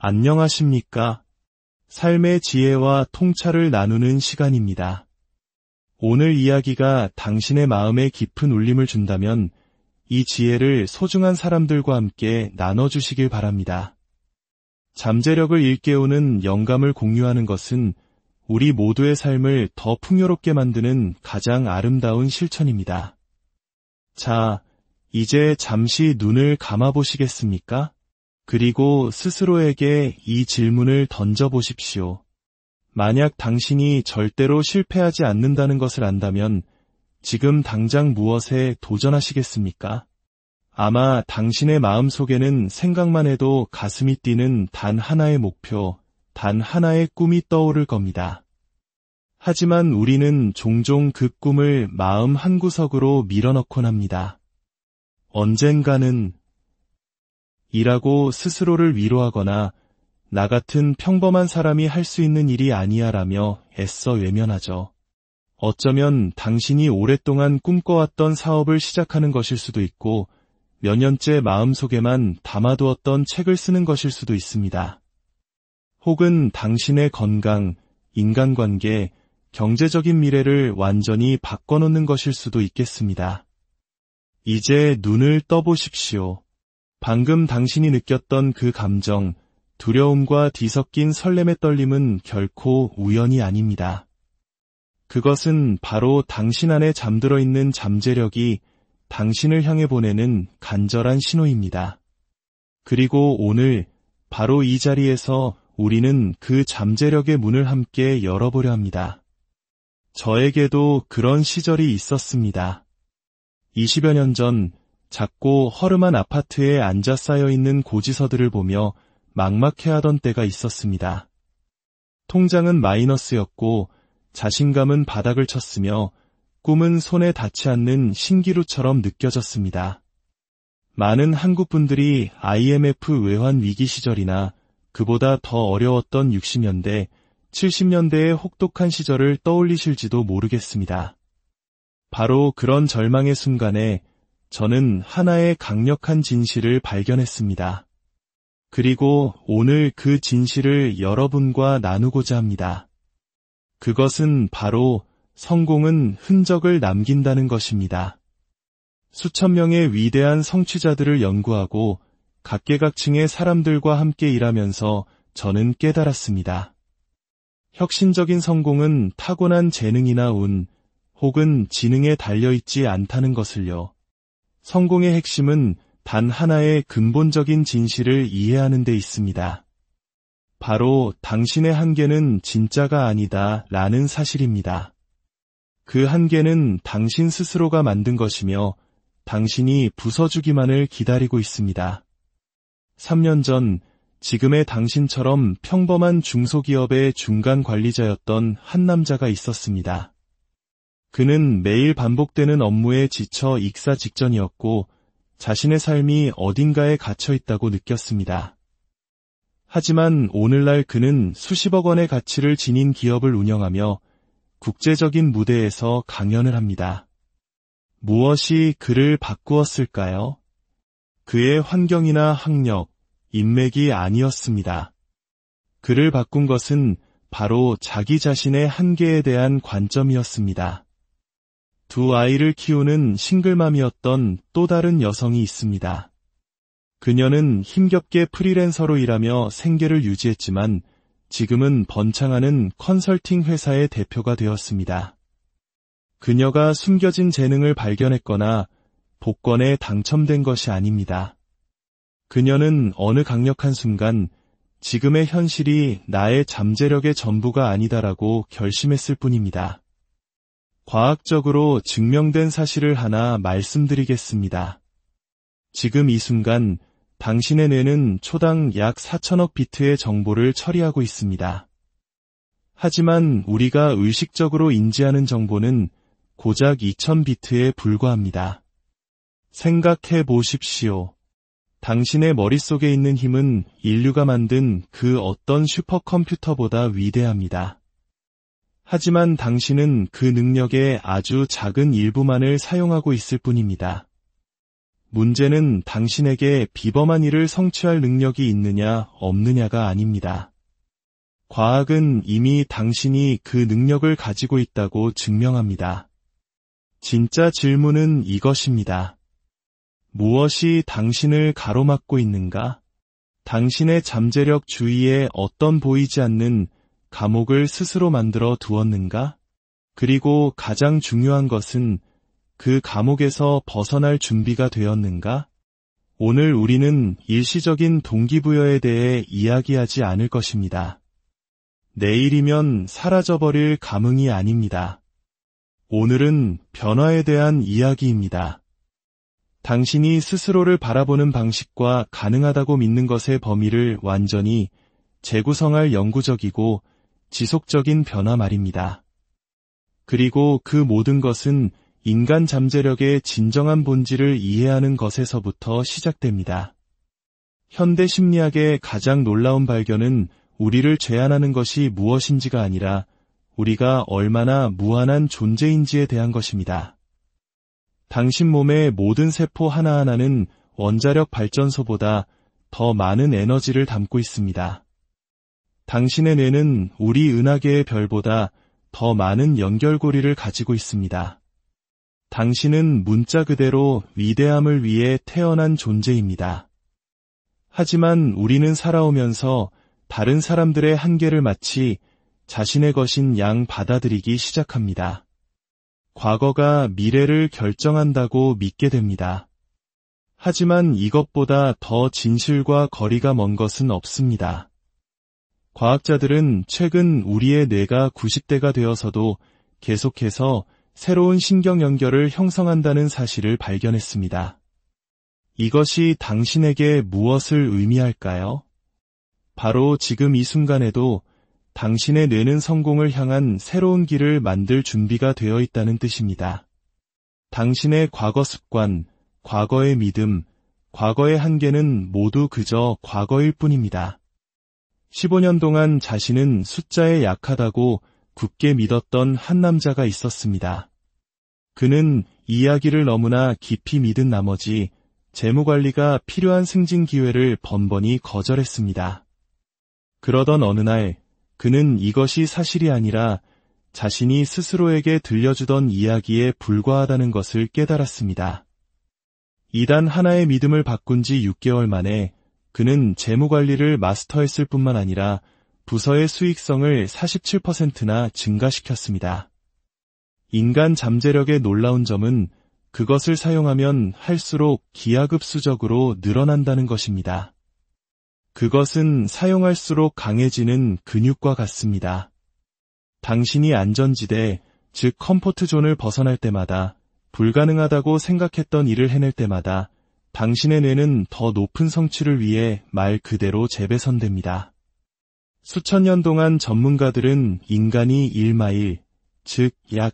안녕하십니까? 삶의 지혜와 통찰을 나누는 시간입니다. 오늘 이야기가 당신의 마음에 깊은 울림을 준다면 이 지혜를 소중한 사람들과 함께 나눠주시길 바랍니다. 잠재력을 일깨우는 영감을 공유하는 것은 우리 모두의 삶을 더 풍요롭게 만드는 가장 아름다운 실천입니다. 자, 이제 잠시 눈을 감아보시겠습니까? 그리고 스스로에게 이 질문을 던져보십시오. 만약 당신이 절대로 실패하지 않는다는 것을 안다면 지금 당장 무엇에 도전하시겠습니까? 아마 당신의 마음속에는 생각만 해도 가슴이 뛰는 단 하나의 목표, 단 하나의 꿈이 떠오를 겁니다. 하지만 우리는 종종 그 꿈을 마음 한구석으로 밀어넣곤 합니다. 언젠가는 이라고 스스로를 위로하거나 나 같은 평범한 사람이 할 수 있는 일이 아니야 라며 애써 외면하죠. 어쩌면 당신이 오랫동안 꿈꿔왔던 사업을 시작하는 것일 수도 있고 몇 년째 마음속에만 담아두었던 책을 쓰는 것일 수도 있습니다. 혹은 당신의 건강, 인간관계, 경제적인 미래를 완전히 바꿔놓는 것일 수도 있겠습니다. 이제 눈을 떠보십시오. 방금 당신이 느꼈던 그 감정, 두려움과 뒤섞인 설렘의 떨림은 결코 우연이 아닙니다. 그것은 바로 당신 안에 잠들어 있는 잠재력이 당신을 향해 보내는 간절한 신호입니다. 그리고 오늘 바로 이 자리에서 우리는 그 잠재력의 문을 함께 열어보려 합니다. 저에게도 그런 시절이 있었습니다. 20여 년 전 작고 허름한 아파트에 앉아 쌓여있는 고지서들을 보며 막막해하던 때가 있었습니다. 통장은 마이너스였고 자신감은 바닥을 쳤으며 꿈은 손에 닿지 않는 신기루처럼 느껴졌습니다. 많은 한국 분들이 IMF 외환 위기 시절이나 그보다 더 어려웠던 60년대, 70년대의 혹독한 시절을 떠올리실지도 모르겠습니다. 바로 그런 절망의 순간에 저는 하나의 강력한 진실을 발견했습니다. 그리고 오늘 그 진실을 여러분과 나누고자 합니다. 그것은 바로 성공은 흔적을 남긴다는 것입니다. 수천 명의 위대한 성취자들을 연구하고 각계각층의 사람들과 함께 일하면서 저는 깨달았습니다. 혁신적인 성공은 타고난 재능이나 운, 혹은 지능에 달려있지 않다는 것을요. 성공의 핵심은 단 하나의 근본적인 진실을 이해하는 데 있습니다. 바로 당신의 한계는 진짜가 아니다 라는 사실입니다. 그 한계는 당신 스스로가 만든 것이며 당신이 부숴주기만을 기다리고 있습니다. 3년 전 지금의 당신처럼 평범한 중소기업의 중간 관리자였던 한 남자가 있었습니다. 그는 매일 반복되는 업무에 지쳐 익사 직전이었고 자신의 삶이 어딘가에 갇혀 있다고 느꼈습니다. 하지만 오늘날 그는 수십억 원의 가치를 지닌 기업을 운영하며 국제적인 무대에서 강연을 합니다. 무엇이 그를 바꾸었을까요? 그의 환경이나 학력, 인맥이 아니었습니다. 그를 바꾼 것은 바로 자기 자신의 한계에 대한 관점이었습니다. 두 아이를 키우는 싱글맘이었던 또 다른 여성이 있습니다. 그녀는 힘겹게 프리랜서로 일하며 생계를 유지했지만 지금은 번창하는 컨설팅 회사의 대표가 되었습니다. 그녀가 숨겨진 재능을 발견했거나 복권에 당첨된 것이 아닙니다. 그녀는 어느 강력한 순간 지금의 현실이 나의 잠재력의 전부가 아니다라고 결심했을 뿐입니다. 과학적으로 증명된 사실을 하나 말씀드리겠습니다. 지금 이 순간 당신의 뇌는 초당 약 4천억 비트의 정보를 처리하고 있습니다. 하지만 우리가 의식적으로 인지하는 정보는 고작 2000비트에 불과합니다. 생각해 보십시오. 당신의 머릿속에 있는 힘은 인류가 만든 그 어떤 슈퍼컴퓨터보다 위대합니다. 하지만 당신은 그 능력의 아주 작은 일부만을 사용하고 있을 뿐입니다. 문제는 당신에게 비범한 일을 성취할 능력이 있느냐, 없느냐가 아닙니다. 과학은 이미 당신이 그 능력을 가지고 있다고 증명합니다. 진짜 질문은 이것입니다. 무엇이 당신을 가로막고 있는가? 당신의 잠재력 주위에 어떤 보이지 않는 감옥을 스스로 만들어 두었는가? 그리고 가장 중요한 것은 그 감옥에서 벗어날 준비가 되었는가? 오늘 우리는 일시적인 동기부여에 대해 이야기하지 않을 것입니다. 내일이면 사라져버릴 감흥이 아닙니다. 오늘은 변화에 대한 이야기입니다. 당신이 스스로를 바라보는 방식과 가능하다고 믿는 것의 범위를 완전히 재구성할 영구적이고 지속적인 변화 말입니다. 그리고 그 모든 것은 인간 잠재력의 진정한 본질을 이해하는 것에서부터 시작됩니다. 현대 심리학의 가장 놀라운 발견은 우리를 제한하는 것이 무엇인지가 아니라 우리가 얼마나 무한한 존재인지에 대한 것입니다. 당신 몸의 모든 세포 하나하나는 원자력 발전소보다 더 많은 에너지를 담고 있습니다. 당신의 뇌는 우리 은하계의 별보다 더 많은 연결고리를 가지고 있습니다. 당신은 문자 그대로 위대함을 위해 태어난 존재입니다. 하지만 우리는 살아오면서 다른 사람들의 한계를 마치 자신의 것인 양 받아들이기 시작합니다. 과거가 미래를 결정한다고 믿게 됩니다. 하지만 이것보다 더 진실과 거리가 먼 것은 없습니다. 과학자들은 최근 우리의 뇌가 90대가 되어서도 계속해서 새로운 신경 연결을 형성한다는 사실을 발견했습니다. 이것이 당신에게 무엇을 의미할까요? 바로 지금 이 순간에도 당신의 뇌는 성공을 향한 새로운 길을 만들 준비가 되어 있다는 뜻입니다. 당신의 과거 습관, 과거의 믿음, 과거의 한계는 모두 그저 과거일 뿐입니다. 15년 동안 자신은 숫자에 약하다고 굳게 믿었던 한 남자가 있었습니다. 그는 이야기를 너무나 깊이 믿은 나머지 재무관리가 필요한 승진 기회를 번번이 거절했습니다. 그러던 어느 날 그는 이것이 사실이 아니라 자신이 스스로에게 들려주던 이야기에 불과하다는 것을 깨달았습니다. 이단 하나의 믿음을 바꾼 지 6개월 만에 그는 재무관리를 마스터했을 뿐만 아니라 부서의 수익성을 47%나 증가시켰습니다. 인간 잠재력의 놀라운 점은 그것을 사용하면 할수록 기하급수적으로 늘어난다는 것입니다. 그것은 사용할수록 강해지는 근육과 같습니다. 당신이 안전지대, 즉 컴포트존을 벗어날 때마다 불가능하다고 생각했던 일을 해낼 때마다 당신의 뇌는 더 높은 성취를 위해 말 그대로 재배선됩니다. 수천 년 동안 전문가들은 인간이 1마일, 즉 약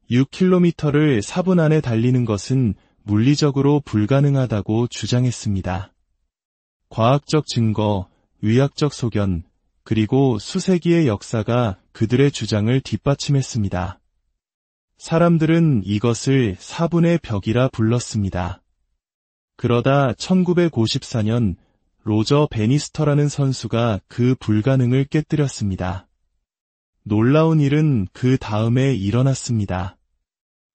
6km를 4분 안에 달리는 것은 물리적으로 불가능하다고 주장했습니다. 과학적 증거, 의학적 소견, 그리고 수세기의 역사가 그들의 주장을 뒷받침했습니다. 사람들은 이것을 4분의 벽이라 불렀습니다. 그러다 1954년 로저 베니스터라는 선수가 그 불가능을 깨뜨렸습니다. 놀라운 일은 그 다음에 일어났습니다.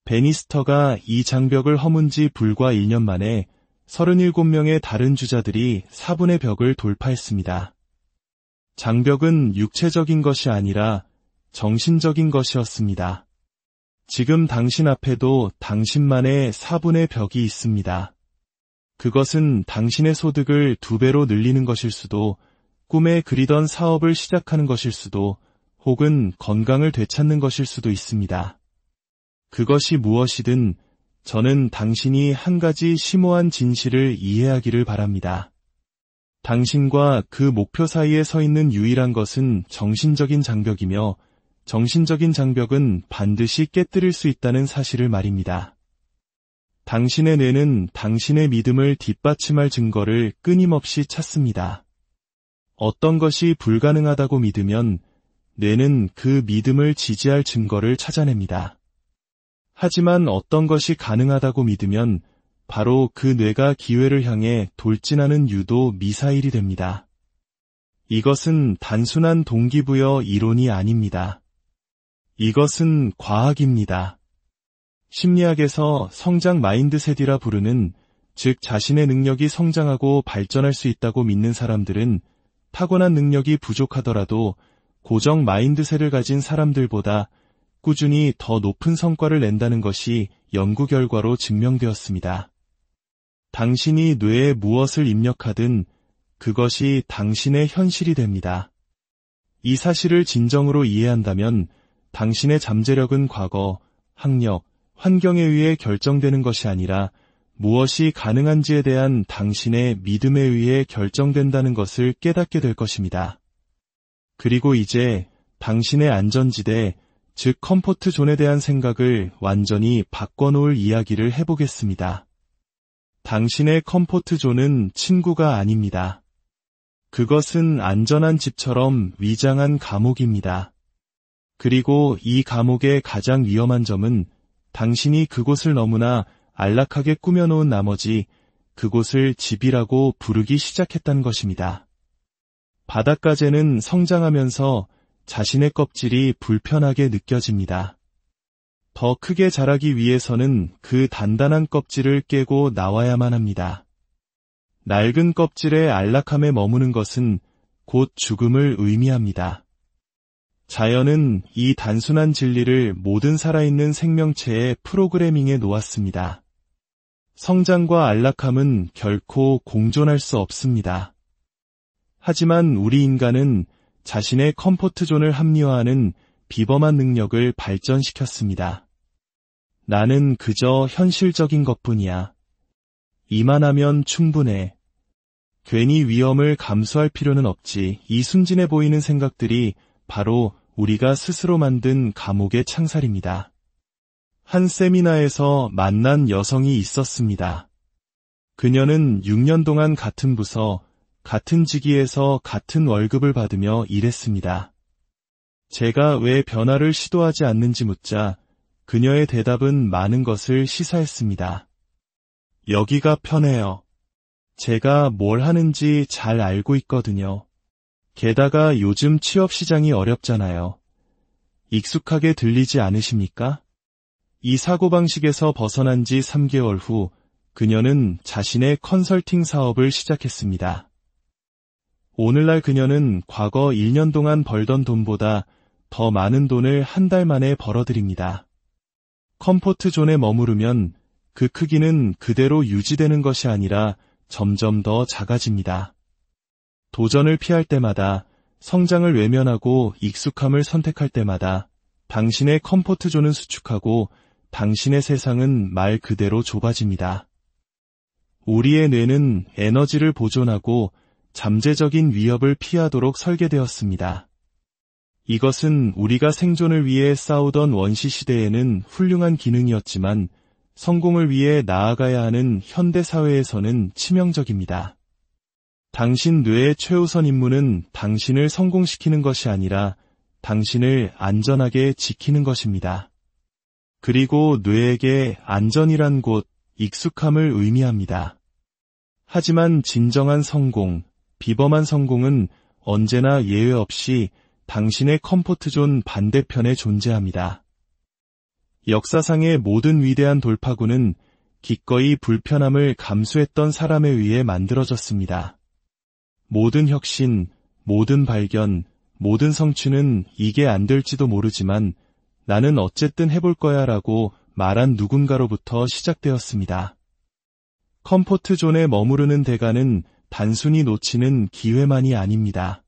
베니스터가 이 장벽을 허문 지 불과 1년 만에 37명의 다른 주자들이 4분의 벽을 돌파했습니다. 장벽은 육체적인 것이 아니라 정신적인 것이었습니다. 지금 당신 앞에도 당신만의 4분의 벽이 있습니다. 그것은 당신의 소득을 2배로 늘리는 것일 수도, 꿈에 그리던 사업을 시작하는 것일 수도, 혹은 건강을 되찾는 것일 수도 있습니다. 그것이 무엇이든 저는 당신이 한 가지 심오한 진실을 이해하기를 바랍니다. 당신과 그 목표 사이에 서 있는 유일한 것은 정신적인 장벽이며 정신적인 장벽은 반드시 깨뜨릴 수 있다는 사실을 말입니다. 당신의 뇌는 당신의 믿음을 뒷받침할 증거를 끊임없이 찾습니다. 어떤 것이 불가능하다고 믿으면 뇌는 그 믿음을 지지할 증거를 찾아냅니다. 하지만 어떤 것이 가능하다고 믿으면 바로 그 뇌가 기회를 향해 돌진하는 유도 미사일이 됩니다. 이것은 단순한 동기부여 이론이 아닙니다. 이것은 과학입니다. 심리학에서 성장 마인드셋이라 부르는, 즉 자신의 능력이 성장하고 발전할 수 있다고 믿는 사람들은 타고난 능력이 부족하더라도 고정 마인드셋을 가진 사람들보다 꾸준히 더 높은 성과를 낸다는 것이 연구 결과로 증명되었습니다. 당신이 뇌에 무엇을 입력하든 그것이 당신의 현실이 됩니다. 이 사실을 진정으로 이해한다면 당신의 잠재력은 과거, 학력, 환경에 의해 결정되는 것이 아니라 무엇이 가능한지에 대한 당신의 믿음에 의해 결정된다는 것을 깨닫게 될 것입니다. 그리고 이제 당신의 안전지대, 즉 컴포트 존에 대한 생각을 완전히 바꿔놓을 이야기를 해보겠습니다. 당신의 컴포트 존은 친구가 아닙니다. 그것은 안전한 집처럼 위장한 감옥입니다. 그리고 이 감옥의 가장 위험한 점은 당신이 그곳을 너무나 안락하게 꾸며놓은 나머지 그곳을 집이라고 부르기 시작했다는 것입니다. 바닷가재는 성장하면서 자신의 껍질이 불편하게 느껴집니다. 더 크게 자라기 위해서는 그 단단한 껍질을 깨고 나와야만 합니다. 낡은 껍질의 안락함에 머무는 것은 곧 죽음을 의미합니다. 자연은 이 단순한 진리를 모든 살아있는 생명체의 프로그래밍에 놓았습니다. 성장과 안락함은 결코 공존할 수 없습니다. 하지만 우리 인간은 자신의 컴포트 존을 합리화하는 비범한 능력을 발전시켰습니다. 나는 그저 현실적인 것뿐이야. 이만하면 충분해. 괜히 위험을 감수할 필요는 없지. 이 순진해 보이는 생각들이 바로 우리가 스스로 만든 감옥의 창살입니다. 한 세미나에서 만난 여성이 있었습니다. 그녀는 6년 동안 같은 부서, 같은 직위에서 같은 월급을 받으며 일했습니다. 제가 왜 변화를 시도하지 않는지 묻자 그녀의 대답은 많은 것을 시사했습니다. 여기가 편해요. 제가 뭘 하는지 잘 알고 있거든요. 게다가 요즘 취업 시장이 어렵잖아요. 익숙하게 들리지 않으십니까? 이 사고방식에서 벗어난 지 3개월 후 그녀는 자신의 컨설팅 사업을 시작했습니다. 오늘날 그녀는 과거 1년 동안 벌던 돈보다 더 많은 돈을 한 달 만에 벌어들입니다. 컴포트 존에 머무르면 그 크기는 그대로 유지되는 것이 아니라 점점 더 작아집니다. 도전을 피할 때마다, 성장을 외면하고 익숙함을 선택할 때마다 당신의 컴포트 존은 수축하고 당신의 세상은 말 그대로 좁아집니다. 우리의 뇌는 에너지를 보존하고 잠재적인 위협을 피하도록 설계되었습니다. 이것은 우리가 생존을 위해 싸우던 원시 시대에는 훌륭한 기능이었지만 성공을 위해 나아가야 하는 현대 사회에서는 치명적입니다. 당신 뇌의 최우선 임무는 당신을 성공시키는 것이 아니라 당신을 안전하게 지키는 것입니다. 그리고 뇌에게 안전이란 곳, 익숙함을 의미합니다. 하지만 진정한 성공, 비범한 성공은 언제나 예외 없이 당신의 컴포트존 반대편에 존재합니다. 역사상의 모든 위대한 돌파구는 기꺼이 불편함을 감수했던 사람에 의해 만들어졌습니다. 모든 혁신, 모든 발견, 모든 성취는 이게 안 될지도 모르지만 나는 어쨌든 해볼 거야 라고 말한 누군가로부터 시작되었습니다. 컴포트 존에 머무르는 대가는 단순히 놓치는 기회만이 아닙니다.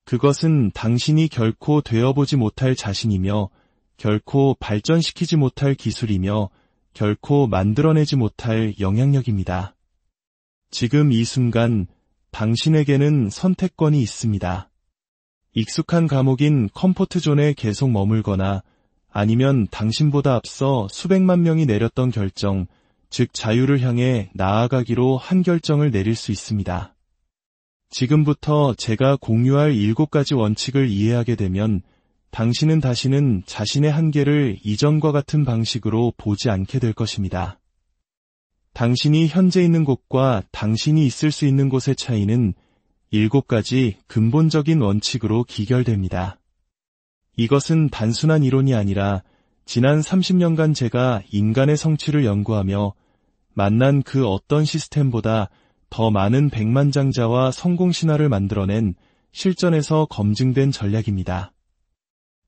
그것은 당신이 결코 되어보지 못할 자신이며 결코 발전시키지 못할 기술이며 결코 만들어내지 못할 영향력입니다. 지금 이 순간 당신에게는 선택권이 있습니다. 익숙한 감옥인 컴포트 존에 계속 머물거나 아니면 당신보다 앞서 수백만 명이 내렸던 결정, 즉 자유를 향해 나아가기로 한 결정을 내릴 수 있습니다. 지금부터 제가 공유할 7가지 원칙을 이해하게 되면 당신은 다시는 자신의 한계를 이전과 같은 방식으로 보지 않게 될 것입니다. 당신이 현재 있는 곳과 당신이 있을 수 있는 곳의 차이는 7가지 근본적인 원칙으로 기결됩니다. 이것은 단순한 이론이 아니라 지난 30년간 제가 인간의 성취를 연구하며 만난 그 어떤 시스템보다 더 많은 백만장자와 성공 신화를 만들어낸 실전에서 검증된 전략입니다.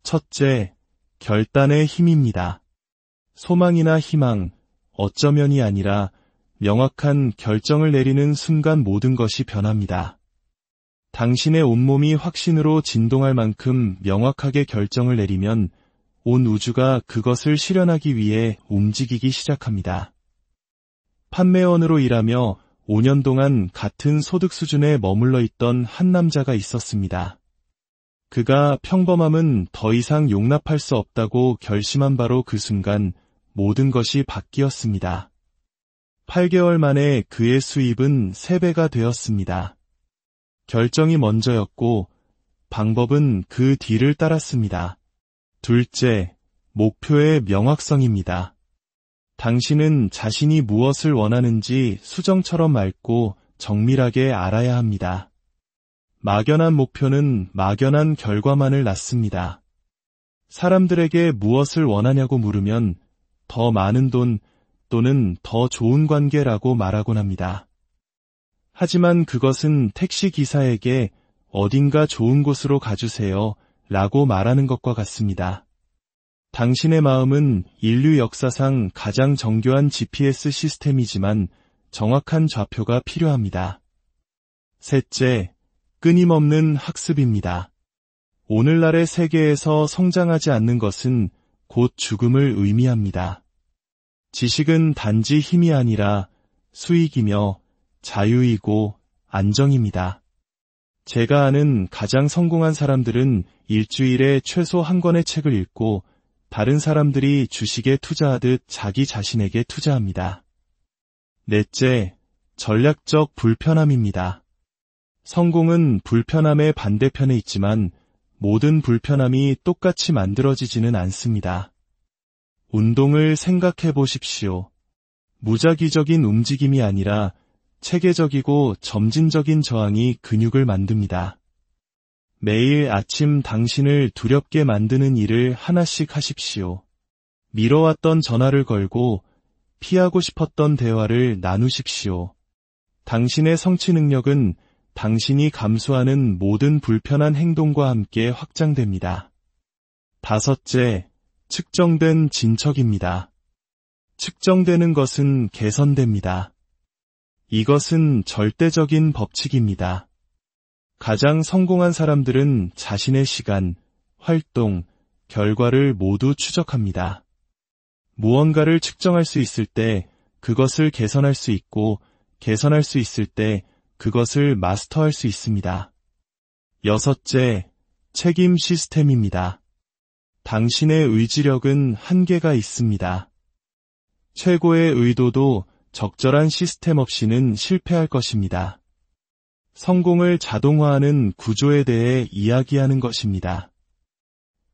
첫째, 결단의 힘입니다. 소망이나 희망, 어쩌면이 아니라 명확한 결정을 내리는 순간 모든 것이 변합니다. 당신의 온몸이 확신으로 진동할 만큼 명확하게 결정을 내리면 온 우주가 그것을 실현하기 위해 움직이기 시작합니다. 판매원으로 일하며 5년 동안 같은 소득 수준에 머물러 있던 한 남자가 있었습니다. 그가 평범함은 더 이상 용납할 수 없다고 결심한 바로 그 순간 모든 것이 바뀌었습니다. 8개월 만에 그의 수입은 3배가 되었습니다. 결정이 먼저였고 방법은 그 뒤를 따랐습니다. 둘째, 목표의 명확성입니다. 당신은 자신이 무엇을 원하는지 수정처럼 맑고 정밀하게 알아야 합니다. 막연한 목표는 막연한 결과만을 낳습니다. 사람들에게 무엇을 원하냐고 물으면 더 많은 돈 또는 더 좋은 관계라고 말하곤 합니다. 하지만 그것은 택시 기사에게 어딘가 좋은 곳으로 가주세요 라고 말하는 것과 같습니다. 당신의 마음은 인류 역사상 가장 정교한 GPS 시스템이지만 정확한 좌표가 필요합니다. 셋째, 끊임없는 학습입니다. 오늘날의 세계에서 성장하지 않는 것은 곧 죽음을 의미합니다. 지식은 단지 힘이 아니라 수익이며 자유이고 안정입니다. 제가 아는 가장 성공한 사람들은 일주일에 최소 한 권의 책을 읽고 다른 사람들이 주식에 투자하듯 자기 자신에게 투자합니다. 넷째, 전략적 불편함입니다. 성공은 불편함의 반대편에 있지만 모든 불편함이 똑같이 만들어지지는 않습니다. 운동을 생각해 보십시오. 무작위적인 움직임이 아니라 체계적이고 점진적인 저항이 근육을 만듭니다. 매일 아침 당신을 두렵게 만드는 일을 하나씩 하십시오. 미뤄왔던 전화를 걸고 피하고 싶었던 대화를 나누십시오. 당신의 성취 능력은 당신이 감수하는 모든 불편한 행동과 함께 확장됩니다. 다섯째, 측정된 진척입니다. 측정되는 것은 개선됩니다. 이것은 절대적인 법칙입니다. 가장 성공한 사람들은 자신의 시간, 활동, 결과를 모두 추적합니다. 무언가를 측정할 수 있을 때 그것을 개선할 수 있고 개선할 수 있을 때 그것을 마스터할 수 있습니다. 여섯째, 책임 시스템입니다. 당신의 의지력은 한계가 있습니다. 최고의 의도도 적절한 시스템 없이는 실패할 것입니다. 성공을 자동화하는 구조에 대해 이야기하는 것입니다.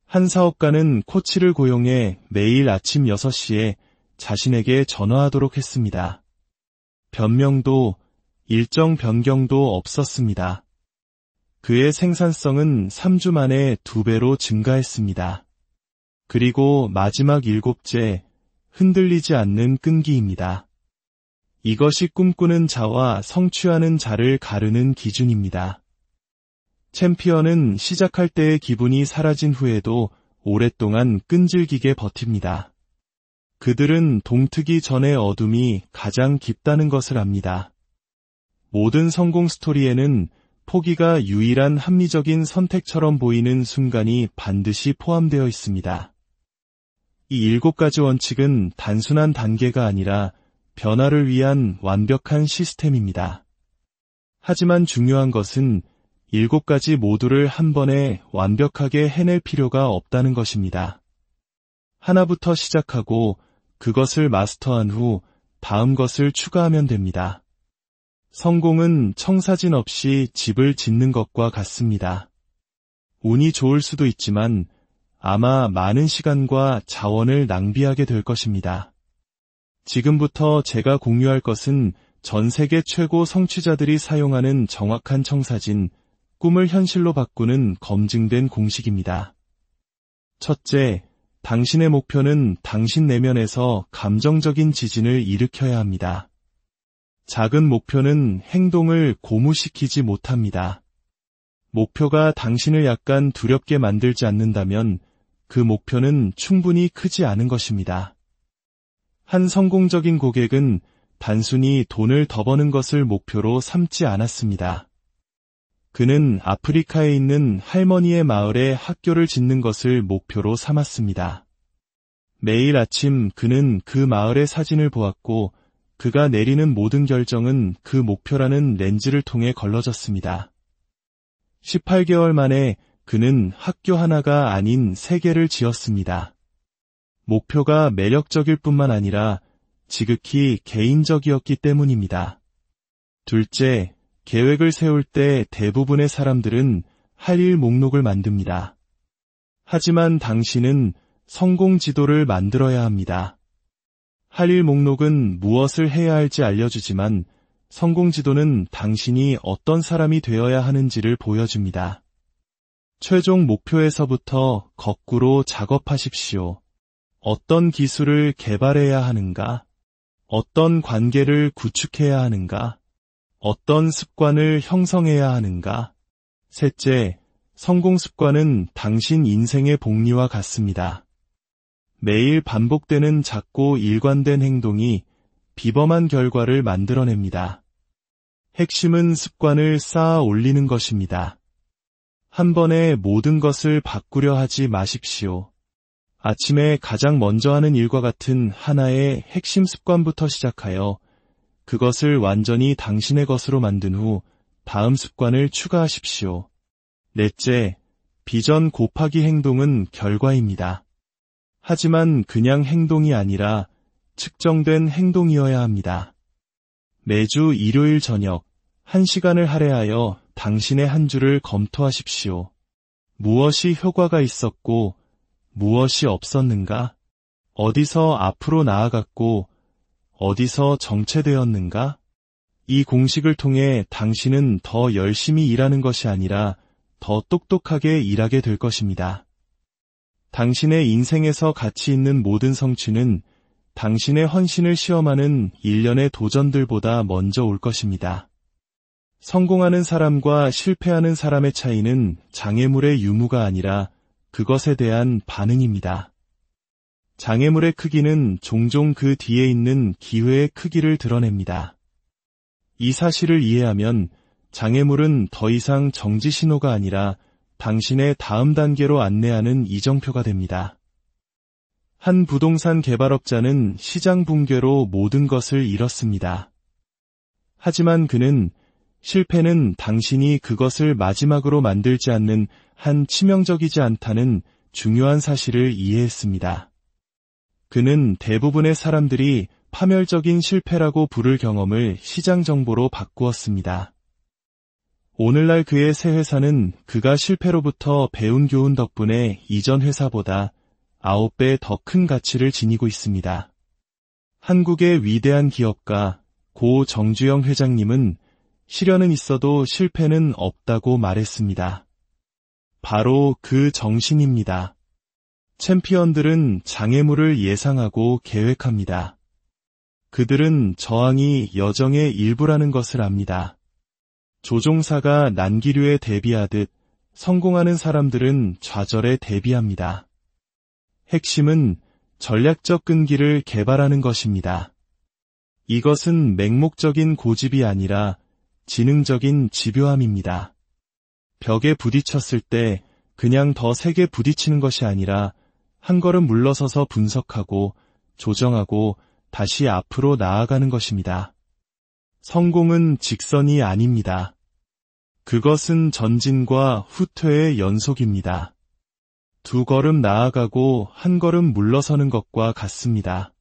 한 사업가는 코치를 고용해 매일 아침 6시에 자신에게 전화하도록 했습니다. 변명도 일정 변경도 없었습니다. 그의 생산성은 3주 만에 2배로 증가했습니다. 그리고 마지막 7째, 흔들리지 않는 끈기입니다. 이것이 꿈꾸는 자와 성취하는 자를 가르는 기준입니다. 챔피언은 시작할 때의 기분이 사라진 후에도 오랫동안 끈질기게 버팁니다. 그들은 동트기 전의 어둠이 가장 깊다는 것을 압니다. 모든 성공 스토리에는 포기가 유일한 합리적인 선택처럼 보이는 순간이 반드시 포함되어 있습니다. 이 7가지 원칙은 단순한 단계가 아니라 변화를 위한 완벽한 시스템입니다. 하지만 중요한 것은 7가지 모두를 한 번에 완벽하게 해낼 필요가 없다는 것입니다. 하나부터 시작하고 그것을 마스터한 후 다음 것을 추가하면 됩니다. 성공은 청사진 없이 집을 짓는 것과 같습니다. 운이 좋을 수도 있지만 아마 많은 시간과 자원을 낭비하게 될 것입니다. 지금부터 제가 공유할 것은 전 세계 최고 성취자들이 사용하는 정확한 청사진, 꿈을 현실로 바꾸는 검증된 공식입니다. 첫째, 당신의 목표는 당신 내면에서 감정적인 지진을 일으켜야 합니다. 작은 목표는 행동을 고무시키지 못합니다. 목표가 당신을 약간 두렵게 만들지 않는다면 그 목표는 충분히 크지 않은 것입니다. 한 성공적인 고객은 단순히 돈을 더 버는 것을 목표로 삼지 않았습니다. 그는 아프리카에 있는 할머니의 마을에 학교를 짓는 것을 목표로 삼았습니다. 매일 아침 그는 그 마을의 사진을 보았고 그가 내리는 모든 결정은 그 목표라는 렌즈를 통해 걸러졌습니다. 18개월 만에 그는 학교 하나가 아닌 3개를 지었습니다. 목표가 매력적일 뿐만 아니라 지극히 개인적이었기 때문입니다. 둘째, 계획을 세울 때 대부분의 사람들은 할 일 목록을 만듭니다. 하지만 당신은 성공 지도를 만들어야 합니다. 할 일 목록은 무엇을 해야 할지 알려주지만 성공 지도는 당신이 어떤 사람이 되어야 하는지를 보여줍니다. 최종 목표에서부터 거꾸로 작업하십시오. 어떤 기술을 개발해야 하는가? 어떤 관계를 구축해야 하는가? 어떤 습관을 형성해야 하는가? 셋째, 성공 습관은 당신 인생의 복리와 같습니다. 매일 반복되는 작고 일관된 행동이 비범한 결과를 만들어냅니다. 핵심은 습관을 쌓아 올리는 것입니다. 한 번에 모든 것을 바꾸려 하지 마십시오. 아침에 가장 먼저 하는 일과 같은 하나의 핵심 습관부터 시작하여 그것을 완전히 당신의 것으로 만든 후 다음 습관을 추가하십시오. 넷째, 비전 곱하기 행동은 결과입니다. 하지만 그냥 행동이 아니라 측정된 행동이어야 합니다. 매주 일요일 저녁 1시간을 할애하여 당신의 한 주를 검토하십시오. 무엇이 효과가 있었고 무엇이 없었는가? 어디서 앞으로 나아갔고 어디서 정체되었는가? 이 공식을 통해 당신은 더 열심히 일하는 것이 아니라 더 똑똑하게 일하게 될 것입니다. 당신의 인생에서 가치 있는 모든 성취는 당신의 헌신을 시험하는 일련의 도전들보다 먼저 올 것입니다. 성공하는 사람과 실패하는 사람의 차이는 장애물의 유무가 아니라 그것에 대한 반응입니다. 장애물의 크기는 종종 그 뒤에 있는 기회의 크기를 드러냅니다. 이 사실을 이해하면 장애물은 더 이상 정지 신호가 아니라 당신의 다음 단계로 안내하는 이정표가 됩니다. 한 부동산 개발업자는 시장 붕괴로 모든 것을 잃었습니다. 하지만 그는 실패는 당신이 그것을 마지막으로 만들지 않는 한 치명적이지 않다는 중요한 사실을 이해했습니다. 그는 대부분의 사람들이 파멸적인 실패라고 부를 경험을 시장 정보로 바꾸었습니다. 오늘날 그의 새 회사는 그가 실패로부터 배운 교훈 덕분에 이전 회사보다 9배 더 큰 가치를 지니고 있습니다. 한국의 위대한 기업가 고 정주영 회장님은 시련은 있어도 실패는 없다고 말했습니다. 바로 그 정신입니다. 챔피언들은 장애물을 예상하고 계획합니다. 그들은 저항이 여정의 일부라는 것을 압니다. 조종사가 난기류에 대비하듯 성공하는 사람들은 좌절에 대비합니다. 핵심은 전략적 끈기를 개발하는 것입니다. 이것은 맹목적인 고집이 아니라 지능적인 집요함입니다. 벽에 부딪혔을 때 그냥 더 세게 부딪히는 것이 아니라 한 걸음 물러서서 분석하고 조정하고 다시 앞으로 나아가는 것입니다. 성공은 직선이 아닙니다. 그것은 전진과 후퇴의 연속입니다. 2걸음 나아가고 1걸음 물러서는 것과 같습니다.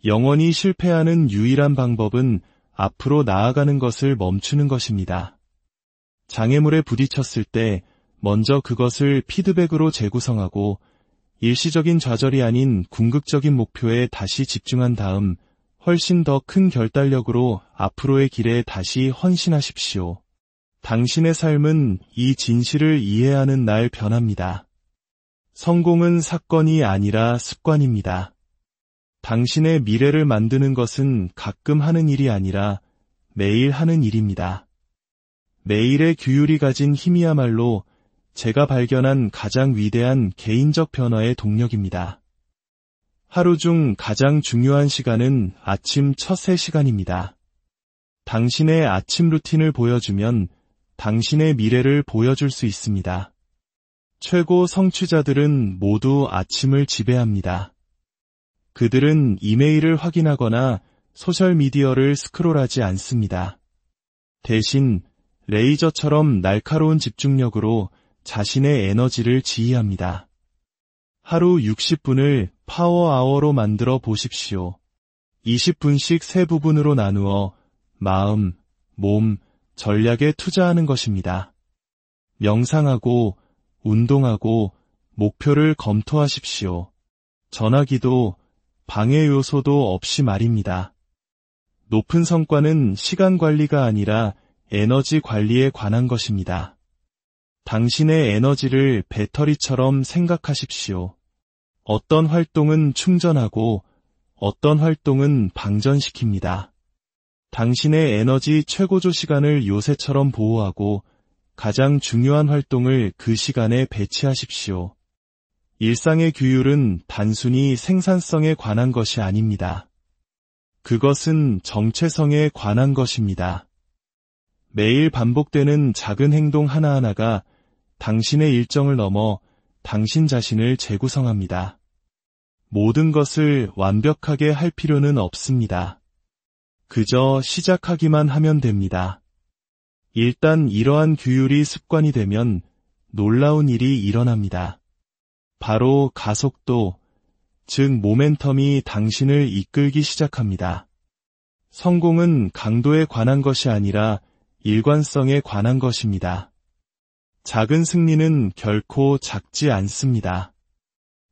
영원히 실패하는 유일한 방법은 앞으로 나아가는 것을 멈추는 것입니다. 장애물에 부딪혔을 때 먼저 그것을 피드백으로 재구성하고 일시적인 좌절이 아닌 궁극적인 목표에 다시 집중한 다음 훨씬 더 큰 결단력으로 앞으로의 길에 다시 헌신하십시오. 당신의 삶은 이 진실을 이해하는 날 변합니다. 성공은 사건이 아니라 습관입니다. 당신의 미래를 만드는 것은 가끔 하는 일이 아니라 매일 하는 일입니다. 매일의 규율이 가진 힘이야말로 제가 발견한 가장 위대한 개인적 변화의 동력입니다. 하루 중 가장 중요한 시간은 아침 첫 3시간입니다. 당신의 아침 루틴을 보여주면 당신의 미래를 보여줄 수 있습니다. 최고 성취자들은 모두 아침을 지배합니다. 그들은 이메일을 확인하거나 소셜미디어를 스크롤하지 않습니다. 대신 레이저처럼 날카로운 집중력으로 자신의 에너지를 지휘합니다. 하루 60분을 파워아워로 만들어 보십시오. 20분씩 3부분으로 나누어 마음, 몸, 전략에 투자하는 것입니다. 명상하고, 운동하고, 목표를 검토하십시오. 전화기도, 방해 요소도 없이 말입니다. 높은 성과는 시간 관리가 아니라 에너지 관리에 관한 것입니다. 당신의 에너지를 배터리처럼 생각하십시오. 어떤 활동은 충전하고 어떤 활동은 방전시킵니다. 당신의 에너지 최고조 시간을 요새처럼 보호하고 가장 중요한 활동을 그 시간에 배치하십시오. 일상의 규율은 단순히 생산성에 관한 것이 아닙니다. 그것은 정체성에 관한 것입니다. 매일 반복되는 작은 행동 하나하나가 당신의 일정을 넘어 당신 자신을 재구성합니다. 모든 것을 완벽하게 할 필요는 없습니다. 그저 시작하기만 하면 됩니다. 일단 이러한 규율이 습관이 되면 놀라운 일이 일어납니다. 바로 가속도, 즉 모멘텀이 당신을 이끌기 시작합니다. 성공은 강도에 관한 것이 아니라 일관성에 관한 것입니다. 작은 승리는 결코 작지 않습니다.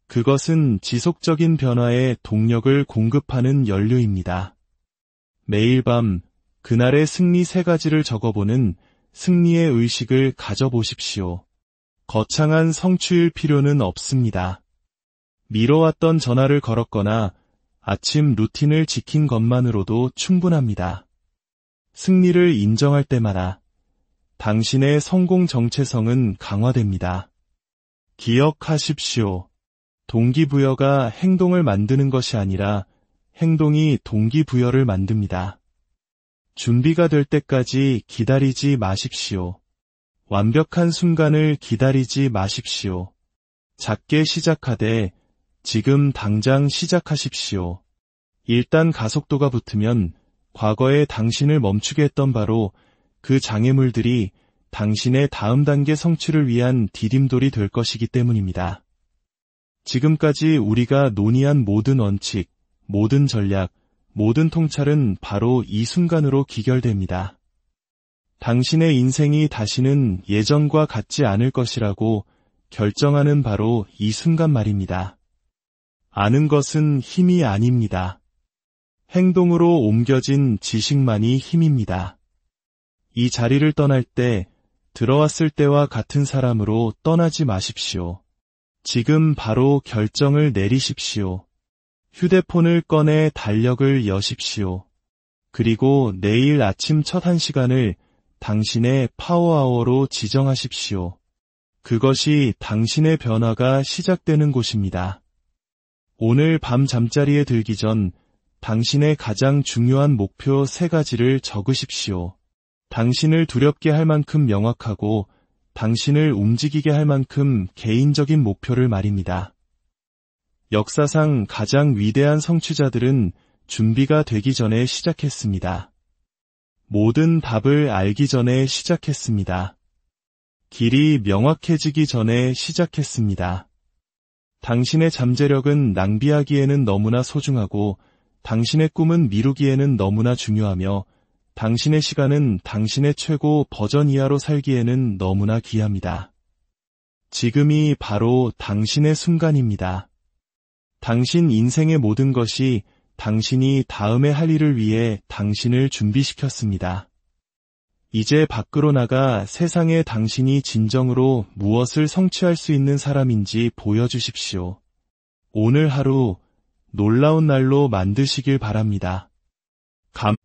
그것은 지속적인 변화에 동력을 공급하는 연료입니다. 매일 밤 그날의 승리 3가지를 적어보는 승리의 의식을 가져보십시오. 거창한 성취일 필요는 없습니다. 미뤄왔던 전화를 걸었거나 아침 루틴을 지킨 것만으로도 충분합니다. 승리를 인정할 때마다 당신의 성공 정체성은 강화됩니다. 기억하십시오. 동기부여가 행동을 만드는 것이 아니라 행동이 동기부여를 만듭니다. 준비가 될 때까지 기다리지 마십시오. 완벽한 순간을 기다리지 마십시오. 작게 시작하되 지금 당장 시작하십시오. 일단 가속도가 붙으면 과거에 당신을 멈추게 했던 바로 그 장애물들이 당신의 다음 단계 성취를 위한 디딤돌이 될 것이기 때문입니다. 지금까지 우리가 논의한 모든 원칙, 모든 전략, 모든 통찰은 바로 이 순간으로 기결됩니다. 당신의 인생이 다시는 예전과 같지 않을 것이라고 결정하는 바로 이 순간 말입니다. 아는 것은 힘이 아닙니다. 행동으로 옮겨진 지식만이 힘입니다. 이 자리를 떠날 때 들어왔을 때와 같은 사람으로 떠나지 마십시오. 지금 바로 결정을 내리십시오. 휴대폰을 꺼내 달력을 여십시오. 그리고 내일 아침 첫 1시간을 당신의 파워아워로 지정하십시오. 그것이 당신의 변화가 시작되는 곳입니다. 오늘 밤 잠자리에 들기 전 당신의 가장 중요한 목표 3가지를 적으십시오. 당신을 두렵게 할 만큼 명확하고 당신을 움직이게 할 만큼 개인적인 목표를 말입니다. 역사상 가장 위대한 성취자들은 준비가 되기 전에 시작했습니다. 모든 답을 알기 전에 시작했습니다. 길이 명확해지기 전에 시작했습니다. 당신의 잠재력은 낭비하기에는 너무나 소중하고 당신의 꿈은 미루기에는 너무나 중요하며 당신의 시간은 당신의 최고 버전 이하로 살기에는 너무나 귀합니다. 지금이 바로 당신의 순간입니다. 당신 인생의 모든 것이 당신이 다음에 할 일을 위해 당신을 준비시켰습니다. 이제 밖으로 나가 세상에 당신이 진정으로 무엇을 성취할 수 있는 사람인지 보여주십시오. 오늘 하루 놀라운 날로 만드시길 바랍니다.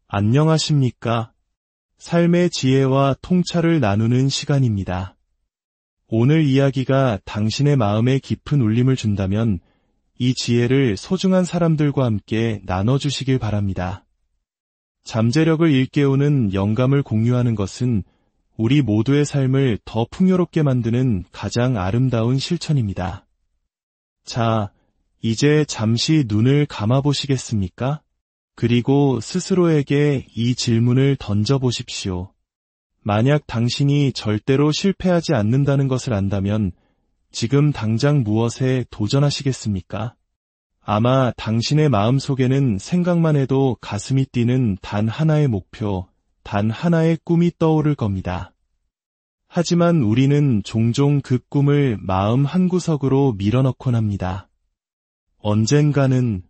안녕하십니까? 삶의 지혜와 통찰을 나누는 시간입니다. 오늘 이야기가 당신의 마음에 깊은 울림을 준다면 이 지혜를 소중한 사람들과 함께 나눠주시길 바랍니다. 잠재력을 일깨우는 영감을 공유하는 것은 우리 모두의 삶을 더 풍요롭게 만드는 가장 아름다운 실천입니다. 자, 이제 잠시 눈을 감아보시겠습니까? 그리고 스스로에게 이 질문을 던져보십시오. 만약 당신이 절대로 실패하지 않는다는 것을 안다면 지금 당장 무엇에 도전하시겠습니까? 아마 당신의 마음속에는 생각만 해도 가슴이 뛰는 단 하나의 목표, 단 하나의 꿈이 떠오를 겁니다. 하지만 우리는 종종 그 꿈을 마음 한구석으로 밀어넣곤 합니다. 언젠가는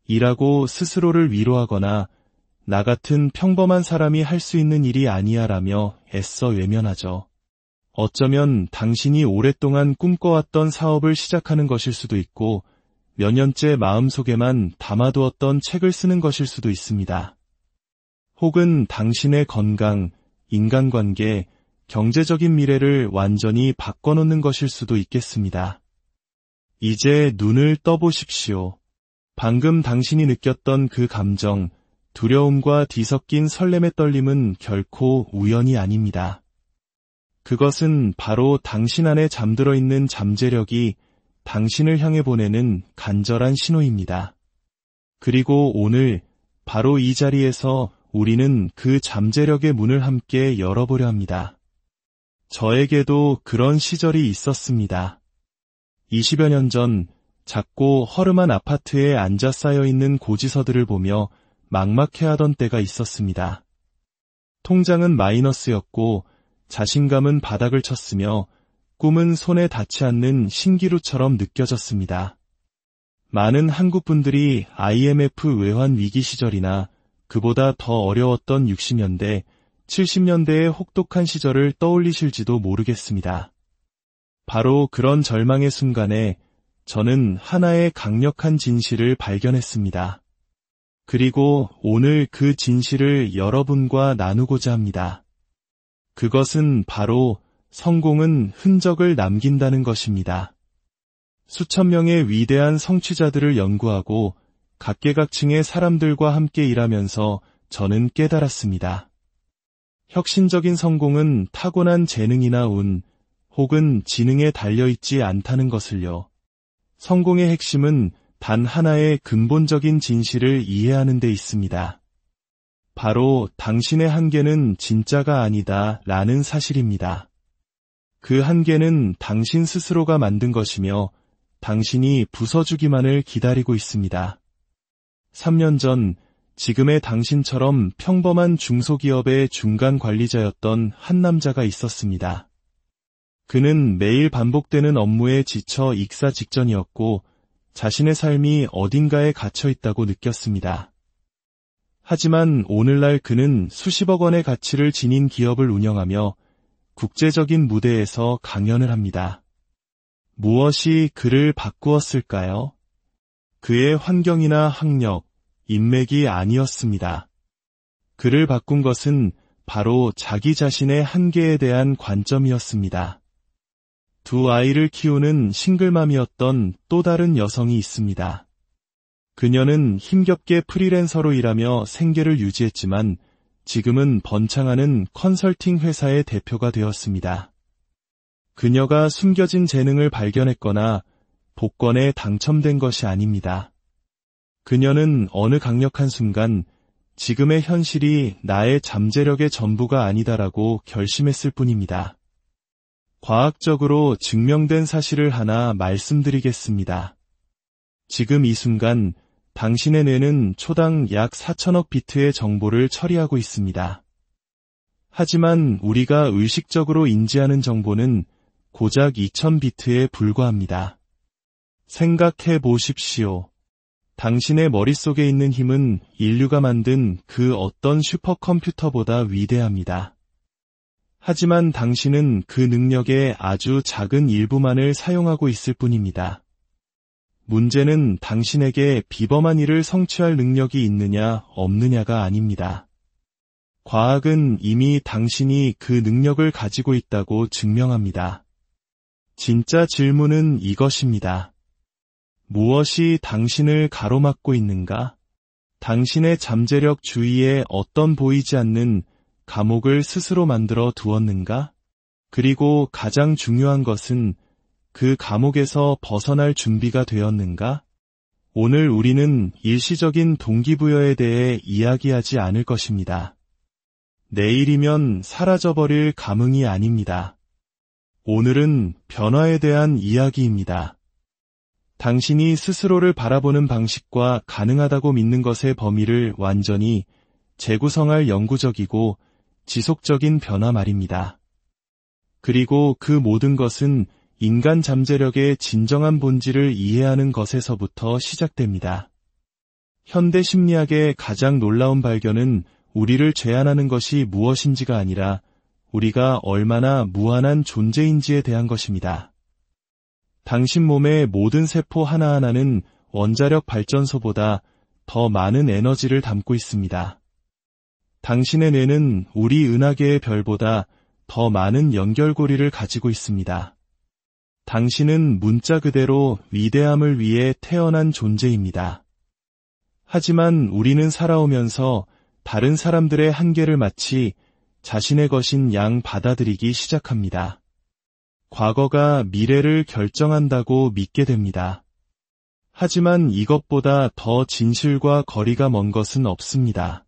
이라고 스스로를 위로하거나 나 같은 평범한 사람이 할 수 있는 일이 아니야 라며 애써 외면하죠. 어쩌면 당신이 오랫동안 꿈꿔왔던 사업을 시작하는 것일 수도 있고 몇 년째 마음속에만 담아두었던 책을 쓰는 것일 수도 있습니다. 혹은 당신의 건강, 인간관계, 경제적인 미래를 완전히 바꿔놓는 것일 수도 있겠습니다. 이제 눈을 떠보십시오. 방금 당신이 느꼈던 그 감정, 두려움과 뒤섞인 설렘의 떨림은 결코 우연이 아닙니다. 그것은 바로 당신 안에 잠들어 있는 잠재력이 당신을 향해 보내는 간절한 신호입니다. 그리고 오늘 바로 이 자리에서 우리는 그 잠재력의 문을 함께 열어보려 합니다. 저에게도 그런 시절이 있었습니다. 20여 년 전 작고 허름한 아파트에 앉아 쌓여있는 고지서들을 보며 막막해하던 때가 있었습니다. 통장은 마이너스였고 자신감은 바닥을 쳤으며 꿈은 손에 닿지 않는 신기루처럼 느껴졌습니다. 많은 한국 분들이 IMF 외환 위기 시절이나 그보다 더 어려웠던 60년대, 70년대의 혹독한 시절을 떠올리실지도 모르겠습니다. 바로 그런 절망의 순간에 저는 하나의 강력한 진실을 발견했습니다. 그리고 오늘 그 진실을 여러분과 나누고자 합니다. 그것은 바로 성공은 흔적을 남긴다는 것입니다. 수천 명의 위대한 성취자들을 연구하고 각계각층의 사람들과 함께 일하면서 저는 깨달았습니다. 혁신적인 성공은 타고난 재능이나 운, 혹은 지능에 달려있지 않다는 것을요. 성공의 핵심은 단 하나의 근본적인 진실을 이해하는 데 있습니다. 바로 당신의 한계는 진짜가 아니다 라는 사실입니다. 그 한계는 당신 스스로가 만든 것이며 당신이 부숴주기만을 기다리고 있습니다. 3년 전 지금의 당신처럼 평범한 중소기업의 중간 관리자였던 한 남자가 있었습니다. 그는 매일 반복되는 업무에 지쳐 익사 직전이었고 자신의 삶이 어딘가에 갇혀 있다고 느꼈습니다. 하지만 오늘날 그는 수십억 원의 가치를 지닌 기업을 운영하며 국제적인 무대에서 강연을 합니다. 무엇이 그를 바꾸었을까요? 그의 환경이나 학력, 인맥이 아니었습니다. 그를 바꾼 것은 바로 자기 자신의 한계에 대한 관점이었습니다. 두 아이를 키우는 싱글맘이었던 또 다른 여성이 있습니다. 그녀는 힘겹게 프리랜서로 일하며 생계를 유지했지만 지금은 번창하는 컨설팅 회사의 대표가 되었습니다. 그녀가 숨겨진 재능을 발견했거나 복권에 당첨된 것이 아닙니다. 그녀는 어느 강력한 순간 지금의 현실이 나의 잠재력의 전부가 아니다라고 결심했을 뿐입니다. 과학적으로 증명된 사실을 하나 말씀드리겠습니다. 지금 이 순간 당신의 뇌는 초당 약 4천억 비트의 정보를 처리하고 있습니다. 하지만 우리가 의식적으로 인지하는 정보는 고작 2000비트에 불과합니다. 생각해 보십시오. 당신의 머릿속에 있는 힘은 인류가 만든 그 어떤 슈퍼컴퓨터보다 위대합니다. 하지만 당신은 그 능력의 아주 작은 일부만을 사용하고 있을 뿐입니다. 문제는 당신에게 비범한 일을 성취할 능력이 있느냐 없느냐가 아닙니다. 과학은 이미 당신이 그 능력을 가지고 있다고 증명합니다. 진짜 질문은 이것입니다. 무엇이 당신을 가로막고 있는가? 당신의 잠재력 주위에 어떤 보이지 않는 감옥을 스스로 만들어 두었는가? 그리고 가장 중요한 것은 그 감옥에서 벗어날 준비가 되었는가? 오늘 우리는 일시적인 동기부여에 대해 이야기하지 않을 것입니다. 내일이면 사라져버릴 감흥이 아닙니다. 오늘은 변화에 대한 이야기입니다. 당신이 스스로를 바라보는 방식과 가능하다고 믿는 것의 범위를 완전히 재구성할 영구적이고 지속적인 변화 말입니다. 그리고 그 모든 것은 인간 잠재력의 진정한 본질을 이해하는 것에서부터 시작됩니다. 현대 심리학의 가장 놀라운 발견은 우리를 제한하는 것이 무엇인지가 아니라 우리가 얼마나 무한한 존재인지에 대한 것입니다. 당신 몸의 모든 세포 하나하나는 원자력 발전소보다 더 많은 에너지를 담고 있습니다. 당신의 뇌는 우리 은하계의 별보다 더 많은 연결고리를 가지고 있습니다. 당신은 문자 그대로 위대함을 위해 태어난 존재입니다. 하지만 우리는 살아오면서 다른 사람들의 한계를 마치 자신의 것인 양 받아들이기 시작합니다. 과거가 미래를 결정한다고 믿게 됩니다. 하지만 이것보다 더 진실과 거리가 먼 것은 없습니다.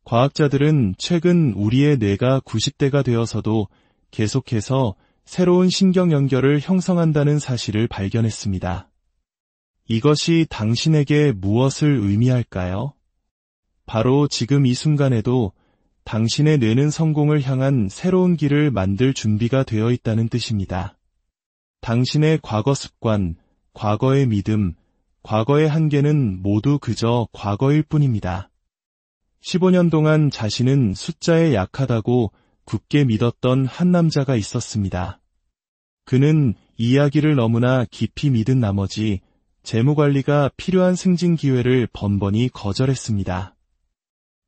과학자들은 최근 우리의 뇌가 90대가 되어서도 계속해서 새로운 신경 연결을 형성한다는 사실을 발견했습니다. 이것이 당신에게 무엇을 의미할까요? 바로 지금 이 순간에도 당신의 뇌는 성공을 향한 새로운 길을 만들 준비가 되어 있다는 뜻입니다. 당신의 과거 습관, 과거의 믿음, 과거의 한계는 모두 그저 과거일 뿐입니다. 15년 동안 자신은 숫자에 약하다고 굳게 믿었던 한 남자가 있었습니다. 그는 이야기를 너무나 깊이 믿은 나머지 재무관리가 필요한 승진 기회를 번번이 거절했습니다.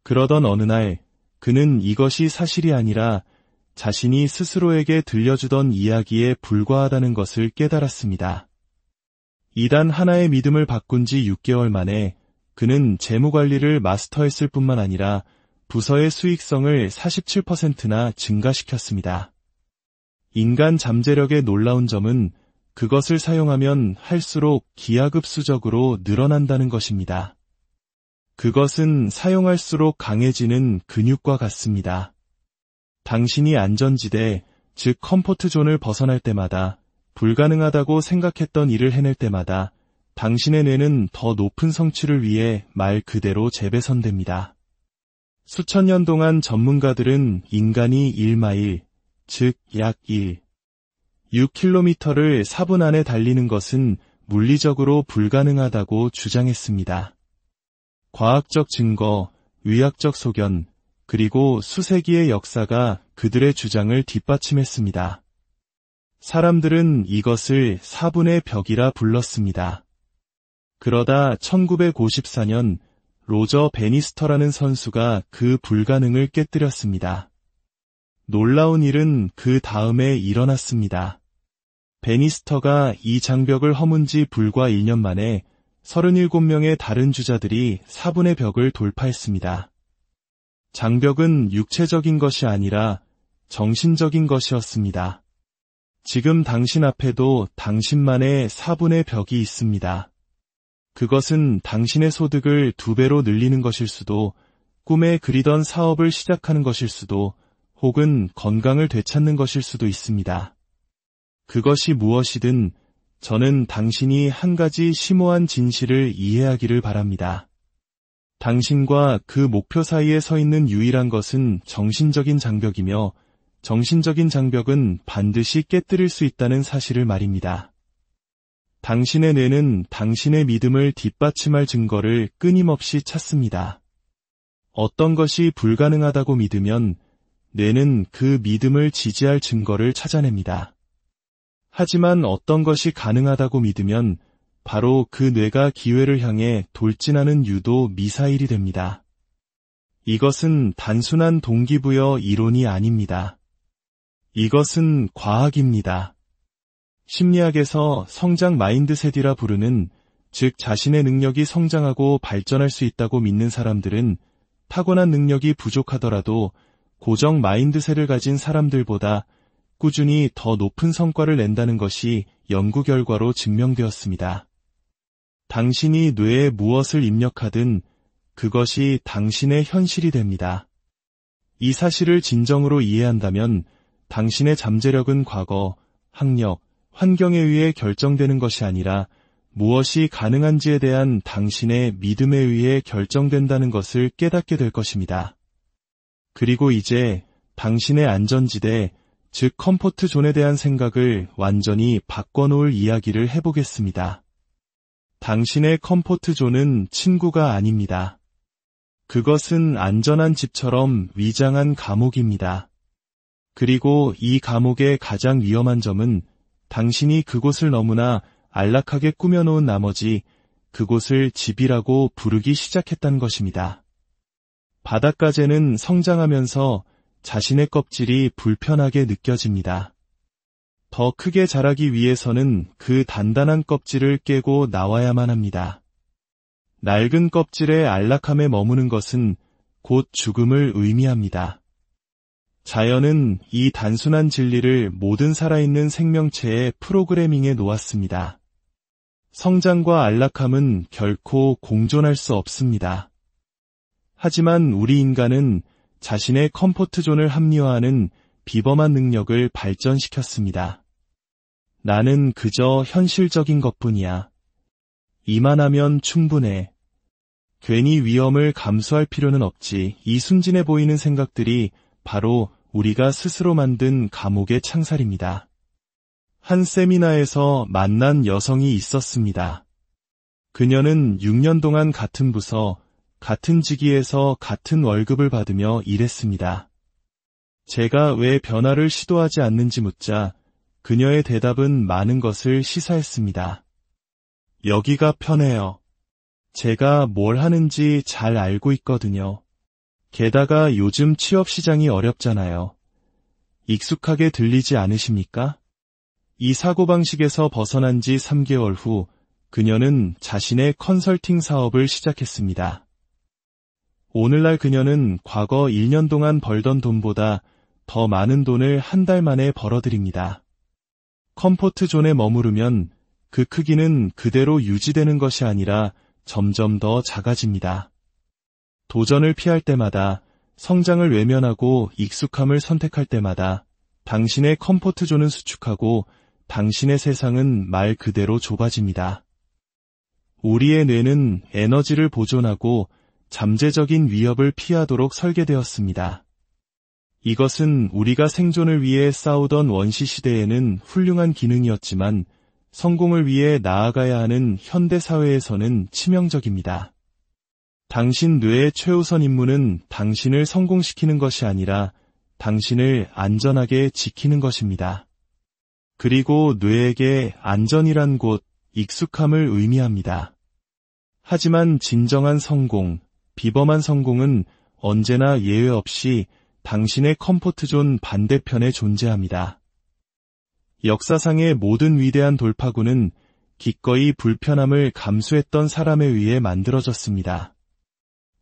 그러던 어느 날 그는 이것이 사실이 아니라 자신이 스스로에게 들려주던 이야기에 불과하다는 것을 깨달았습니다. 이단 하나의 믿음을 바꾼 지 6개월 만에 그는 재무관리를 마스터했을 뿐만 아니라 부서의 수익성을 47%나 증가시켰습니다. 인간 잠재력의 놀라운 점은 그것을 사용하면 할수록 기하급수적으로 늘어난다는 것입니다. 그것은 사용할수록 강해지는 근육과 같습니다. 당신이 안전지대, 즉 컴포트존을 벗어날 때마다 불가능하다고 생각했던 일을 해낼 때마다 당신의 뇌는 더 높은 성취를 위해 말 그대로 재배선됩니다. 수천 년 동안 전문가들은 인간이 1마일, 즉 약 6km를 4분 안에 달리는 것은 물리적으로 불가능하다고 주장했습니다. 과학적 증거, 의학적 소견, 그리고 수세기의 역사가 그들의 주장을 뒷받침했습니다. 사람들은 이것을 4분의 벽이라 불렀습니다. 그러다 1954년 로저 베니스터라는 선수가 그 불가능을 깨뜨렸습니다. 놀라운 일은 그 다음에 일어났습니다. 베니스터가 이 장벽을 허문 지 불과 1년 만에 37명의 다른 주자들이 4분의 벽을 돌파했습니다. 장벽은 육체적인 것이 아니라 정신적인 것이었습니다. 지금 당신 앞에도 당신만의 4분의 벽이 있습니다. 그것은 당신의 소득을 2배로 늘리는 것일 수도, 꿈에 그리던 사업을 시작하는 것일 수도, 혹은 건강을 되찾는 것일 수도 있습니다. 그것이 무엇이든 저는 당신이 한 가지 심오한 진실을 이해하기를 바랍니다. 당신과 그 목표 사이에 서 있는 유일한 것은 정신적인 장벽이며 정신적인 장벽은 반드시 깨뜨릴 수 있다는 사실을 말입니다. 당신의 뇌는 당신의 믿음을 뒷받침할 증거를 끊임없이 찾습니다. 어떤 것이 불가능하다고 믿으면 뇌는 그 믿음을 지지할 증거를 찾아냅니다. 하지만 어떤 것이 가능하다고 믿으면 바로 그 뇌가 기회를 향해 돌진하는 유도 미사일이 됩니다. 이것은 단순한 동기부여 이론이 아닙니다. 이것은 과학입니다. 심리학에서 성장 마인드셋이라 부르는, 즉 자신의 능력이 성장하고 발전할 수 있다고 믿는 사람들은 타고난 능력이 부족하더라도 고정 마인드셋을 가진 사람들보다 꾸준히 더 높은 성과를 낸다는 것이 연구 결과로 증명되었습니다. 당신이 뇌에 무엇을 입력하든 그것이 당신의 현실이 됩니다. 이 사실을 진정으로 이해한다면 당신의 잠재력은 과거, 학력, 환경에 의해 결정되는 것이 아니라 무엇이 가능한지에 대한 당신의 믿음에 의해 결정된다는 것을 깨닫게 될 것입니다. 그리고 이제 당신의 안전지대, 즉 컴포트 존에 대한 생각을 완전히 바꿔놓을 이야기를 해보겠습니다. 당신의 컴포트 존은 친구가 아닙니다. 그것은 안전한 집처럼 위장한 감옥입니다. 그리고 이 감옥의 가장 위험한 점은 당신이 그곳을 너무나 안락하게 꾸며놓은 나머지 그곳을 집이라고 부르기 시작했다는 것입니다. 바닷가재는 성장하면서 자신의 껍질이 불편하게 느껴집니다. 더 크게 자라기 위해서는 그 단단한 껍질을 깨고 나와야만 합니다. 낡은 껍질의 안락함에 머무는 것은 곧 죽음을 의미합니다. 자연은 이 단순한 진리를 모든 살아있는 생명체의 프로그래밍에 놓았습니다. 성장과 안락함은 결코 공존할 수 없습니다. 하지만 우리 인간은 자신의 컴포트 존을 합리화하는 비범한 능력을 발전시켰습니다. 나는 그저 현실적인 것뿐이야. 이만하면 충분해. 괜히 위험을 감수할 필요는 없지. 이 순진해 보이는 생각들이 바로 우리가 스스로 만든 감옥의 창살입니다. 한 세미나에서 만난 여성이 있었습니다. 그녀는 6년 동안 같은 부서, 같은 직위에서 같은 월급을 받으며 일했습니다. 제가 왜 변화를 시도하지 않는지 묻자 그녀의 대답은 많은 것을 시사했습니다. 여기가 편해요. 제가 뭘 하는지 잘 알고 있거든요. 게다가 요즘 취업 시장이 어렵잖아요. 익숙하게 들리지 않으십니까? 이 사고방식에서 벗어난 지 3개월 후 그녀는 자신의 컨설팅 사업을 시작했습니다. 오늘날 그녀는 과거 1년 동안 벌던 돈보다 더 많은 돈을 한 달 만에 벌어들입니다. 컴포트 존에 머무르면 그 크기는 그대로 유지되는 것이 아니라 점점 더 작아집니다. 도전을 피할 때마다, 성장을 외면하고 익숙함을 선택할 때마다 당신의 컴포트 존은 수축하고 당신의 세상은 말 그대로 좁아집니다. 우리의 뇌는 에너지를 보존하고 잠재적인 위협을 피하도록 설계되었습니다. 이것은 우리가 생존을 위해 싸우던 원시 시대에는 훌륭한 기능이었지만 성공을 위해 나아가야 하는 현대 사회에서는 치명적입니다. 당신 뇌의 최우선 임무는 당신을 성공시키는 것이 아니라 당신을 안전하게 지키는 것입니다. 그리고 뇌에게 안전이란 곳, 익숙함을 의미합니다. 하지만 진정한 성공, 비범한 성공은 언제나 예외 없이 당신의 컴포트존 반대편에 존재합니다. 역사상의 모든 위대한 돌파구는 기꺼이 불편함을 감수했던 사람에 의해 만들어졌습니다.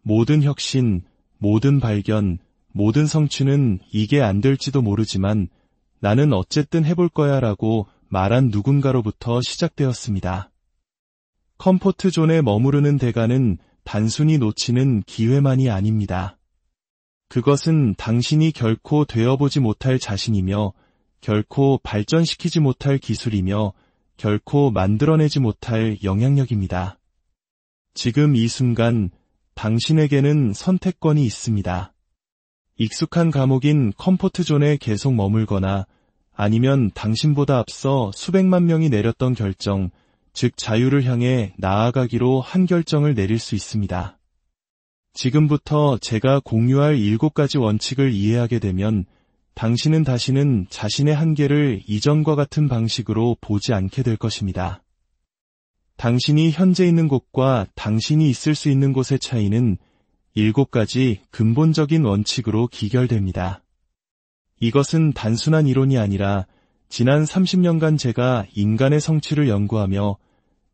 모든 혁신, 모든 발견, 모든 성취는 이게 안 될지도 모르지만 나는 어쨌든 해볼 거야 라고 말한 누군가로부터 시작되었습니다. 컴포트 존에 머무르는 대가는 단순히 놓치는 기회만이 아닙니다. 그것은 당신이 결코 되어보지 못할 자신이며 결코 발전시키지 못할 기술이며 결코 만들어내지 못할 영향력입니다. 지금 이 순간 당신에게는 선택권이 있습니다. 익숙한 감옥인 컴포트존에 계속 머물거나 아니면 당신보다 앞서 수백만 명이 내렸던 결정, 즉 자유를 향해 나아가기로 한 결정을 내릴 수 있습니다. 지금부터 제가 공유할 7가지 원칙을 이해하게 되면 당신은 다시는 자신의 한계를 이전과 같은 방식으로 보지 않게 될 것입니다. 당신이 현재 있는 곳과 당신이 있을 수 있는 곳의 차이는 7가지 근본적인 원칙으로 기결됩니다. 이것은 단순한 이론이 아니라 지난 30년간 제가 인간의 성취를 연구하며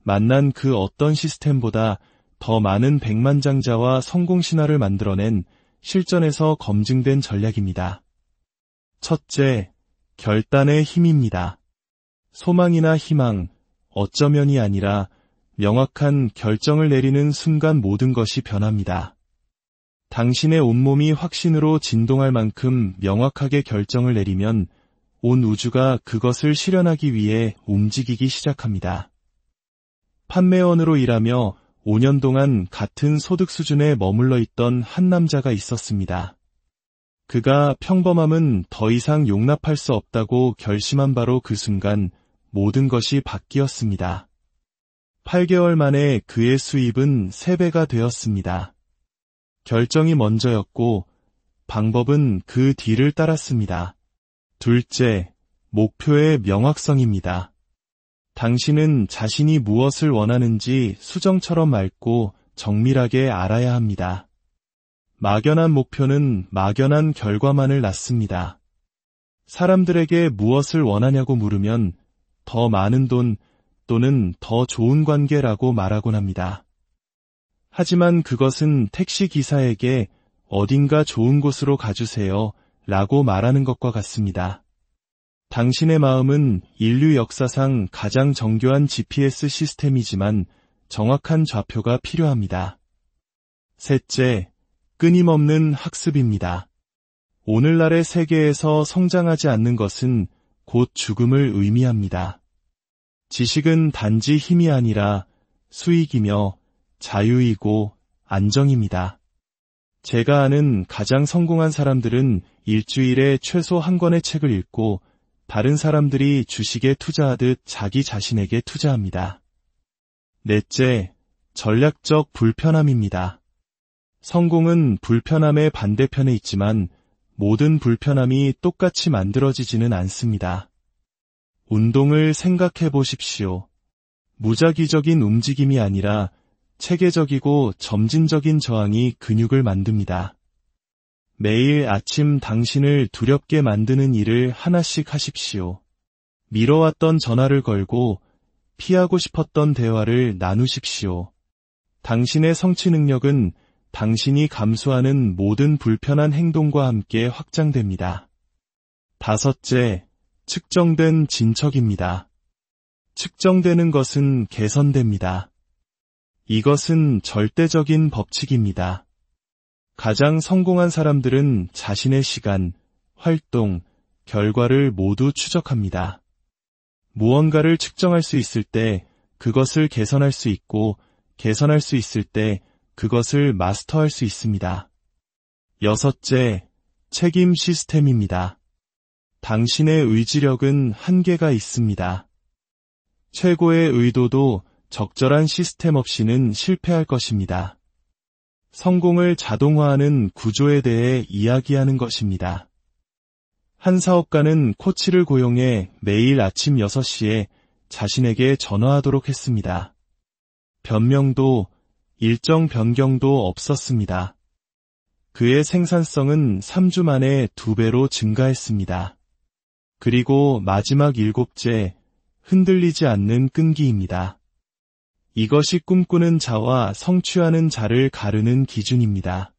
만난 그 어떤 시스템보다 더 많은 백만장자와 성공 신화를 만들어낸 실전에서 검증된 전략입니다. 첫째, 결단의 힘입니다. 소망이나 희망, 어쩌면이 아니라 명확한 결정을 내리는 순간 모든 것이 변합니다. 당신의 온몸이 확신으로 진동할 만큼 명확하게 결정을 내리면 온 우주가 그것을 실현하기 위해 움직이기 시작합니다. 판매원으로 일하며 5년 동안 같은 소득 수준에 머물러 있던 한 남자가 있었습니다. 그가 평범함은 더 이상 용납할 수 없다고 결심한 바로 그 순간 모든 것이 바뀌었습니다. 8개월 만에 그의 수입은 3배가 되었습니다. 결정이 먼저였고 방법은 그 뒤를 따랐습니다. 둘째, 목표의 명확성입니다. 당신은 자신이 무엇을 원하는지 수정처럼 맑고 정밀하게 알아야 합니다. 막연한 목표는 막연한 결과만을 낳습니다. 사람들에게 무엇을 원하냐고 물으면 더 많은 돈 또는 더 좋은 관계라고 말하곤 합니다. 하지만 그것은 택시 기사에게 어딘가 좋은 곳으로 가주세요 라고 말하는 것과 같습니다. 당신의 마음은 인류 역사상 가장 정교한 GPS 시스템이지만 정확한 좌표가 필요합니다. 셋째, 끊임없는 학습입니다. 오늘날의 세계에서 성장하지 않는 것은 곧 죽음을 의미합니다. 지식은 단지 힘이 아니라 수익이며 자유이고 안정입니다. 제가 아는 가장 성공한 사람들은 일주일에 최소 한 권의 책을 읽고 다른 사람들이 주식에 투자하듯 자기 자신에게 투자합니다. 넷째, 전략적 불편함입니다. 성공은 불편함의 반대편에 있지만 모든 불편함이 똑같이 만들어지지는 않습니다. 운동을 생각해 보십시오. 무작위적인 움직임이 아니라 체계적이고 점진적인 저항이 근육을 만듭니다. 매일 아침 당신을 두렵게 만드는 일을 하나씩 하십시오. 미뤄왔던 전화를 걸고 피하고 싶었던 대화를 나누십시오. 당신의 성취 능력은 당신이 감수하는 모든 불편한 행동과 함께 확장됩니다. 다섯째, 측정된 진척입니다. 측정되는 것은 개선됩니다. 이것은 절대적인 법칙입니다. 가장 성공한 사람들은 자신의 시간, 활동, 결과를 모두 추적합니다. 무언가를 측정할 수 있을 때 그것을 개선할 수 있고 개선할 수 있을 때 그것을 마스터할 수 있습니다. 여섯째, 책임 시스템입니다. 당신의 의지력은 한계가 있습니다. 최고의 의도도 적절한 시스템 없이는 실패할 것입니다. 성공을 자동화하는 구조에 대해 이야기하는 것입니다. 한 사업가는 코치를 고용해 매일 아침 6시에 자신에게 전화하도록 했습니다. 변명도 일정 변경도 없었습니다. 그의 생산성은 3주 만에 2배로 증가했습니다. 그리고 마지막 7째, 흔들리지 않는 끈기입니다. 이것이 꿈꾸는 자와 성취하는 자를 가르는 기준입니다.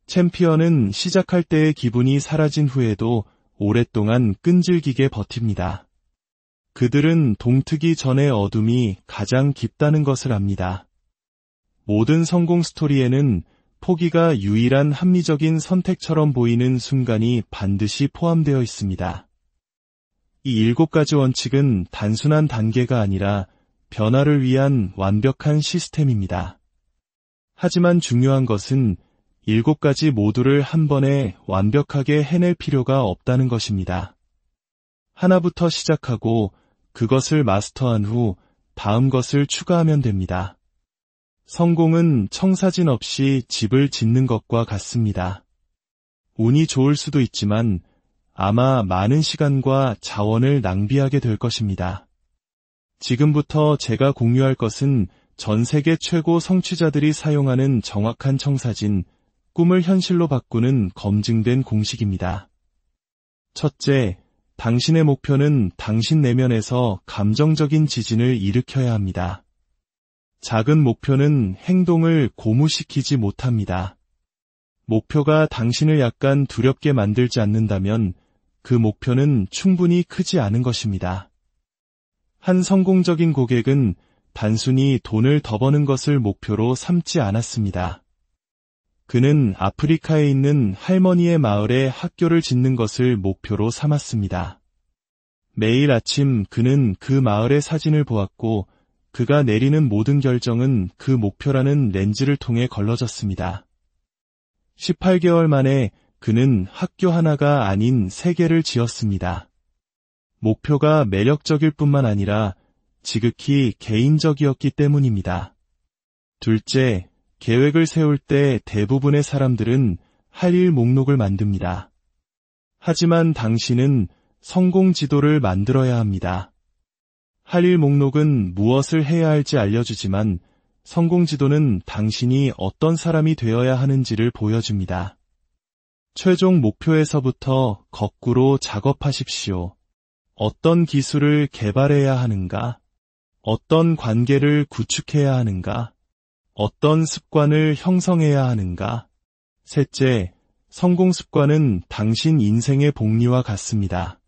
챔피언은 시작할 때의 기분이 사라진 후에도 오랫동안 끈질기게 버팁니다. 그들은 동트기 전의 어둠이 가장 깊다는 것을 압니다. 모든 성공 스토리에는 포기가 유일한 합리적인 선택처럼 보이는 순간이 반드시 포함되어 있습니다. 이 7가지 원칙은 단순한 단계가 아니라 변화를 위한 완벽한 시스템입니다. 하지만 중요한 것은 7가지 모두를 한 번에 완벽하게 해낼 필요가 없다는 것입니다. 하나부터 시작하고 그것을 마스터한 후 다음 것을 추가하면 됩니다. 성공은 청사진 없이 집을 짓는 것과 같습니다. 운이 좋을 수도 있지만 아마 많은 시간과 자원을 낭비하게 될 것입니다. 지금부터 제가 공유할 것은 전 세계 최고 성취자들이 사용하는 정확한 청사진, 꿈을 현실로 바꾸는 검증된 공식입니다. 첫째, 당신의 목표는 당신 내면에서 감정적인 지진을 일으켜야 합니다. 작은 목표는 행동을 고무시키지 못합니다. 목표가 당신을 약간 두렵게 만들지 않는다면 그 목표는 충분히 크지 않은 것입니다. 한 성공적인 고객은 단순히 돈을 더 버는 것을 목표로 삼지 않았습니다. 그는 아프리카에 있는 할머니의 마을에 학교를 짓는 것을 목표로 삼았습니다. 매일 아침 그는 그 마을의 사진을 보았고 그가 내리는 모든 결정은 그 목표라는 렌즈를 통해 걸러졌습니다. 18개월 만에 그는 학교 하나가 아닌 3개를 지었습니다. 목표가 매력적일 뿐만 아니라 지극히 개인적이었기 때문입니다. 둘째, 계획을 세울 때 대부분의 사람들은 할 일 목록을 만듭니다. 하지만 당신은 성공 지도를 만들어야 합니다. 할 일 목록은 무엇을 해야 할지 알려주지만 성공 지도는 당신이 어떤 사람이 되어야 하는지를 보여줍니다. 최종 목표에서부터 거꾸로 작업하십시오. 어떤 기술을 개발해야 하는가? 어떤 관계를 구축해야 하는가? 어떤 습관을 형성해야 하는가? 셋째, 성공 습관은 당신 인생의 복리와 같습니다.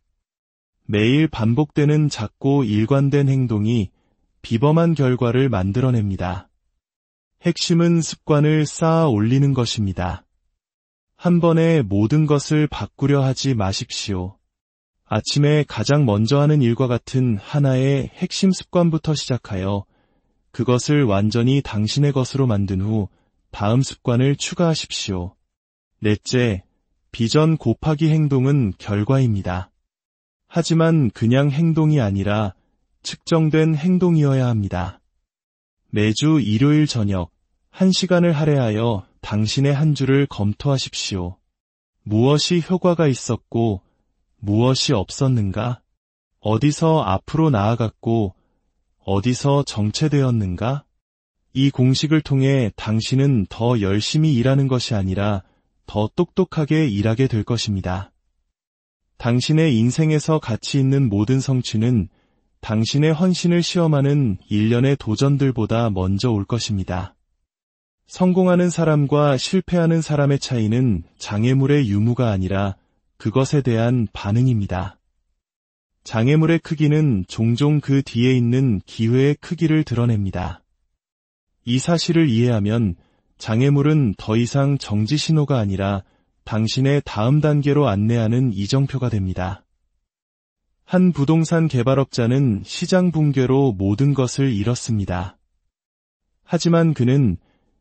매일 반복되는 작고 일관된 행동이 비범한 결과를 만들어냅니다. 핵심은 습관을 쌓아 올리는 것입니다. 한 번에 모든 것을 바꾸려 하지 마십시오. 아침에 가장 먼저 하는 일과 같은 하나의 핵심 습관부터 시작하여 그것을 완전히 당신의 것으로 만든 후 다음 습관을 추가하십시오. 넷째, 비전 곱하기 행동은 결과입니다. 하지만 그냥 행동이 아니라 측정된 행동이어야 합니다. 매주 일요일 저녁 1시간을 할애하여 당신의 한 주를 검토하십시오. 무엇이 효과가 있었고 무엇이 없었는가? 어디서 앞으로 나아갔고 어디서 정체되었는가? 이 공식을 통해 당신은 더 열심히 일하는 것이 아니라 더 똑똑하게 일하게 될 것입니다. 당신의 인생에서 가치 있는 모든 성취는 당신의 헌신을 시험하는 일련의 도전들보다 먼저 올 것입니다. 성공하는 사람과 실패하는 사람의 차이는 장애물의 유무가 아니라 그것에 대한 반응입니다. 장애물의 크기는 종종 그 뒤에 있는 기회의 크기를 드러냅니다. 이 사실을 이해하면 장애물은 더 이상 정지 신호가 아니라 당신의 다음 단계로 안내하는 이정표가 됩니다. 한 부동산 개발업자는 시장 붕괴로 모든 것을 잃었습니다. 하지만 그는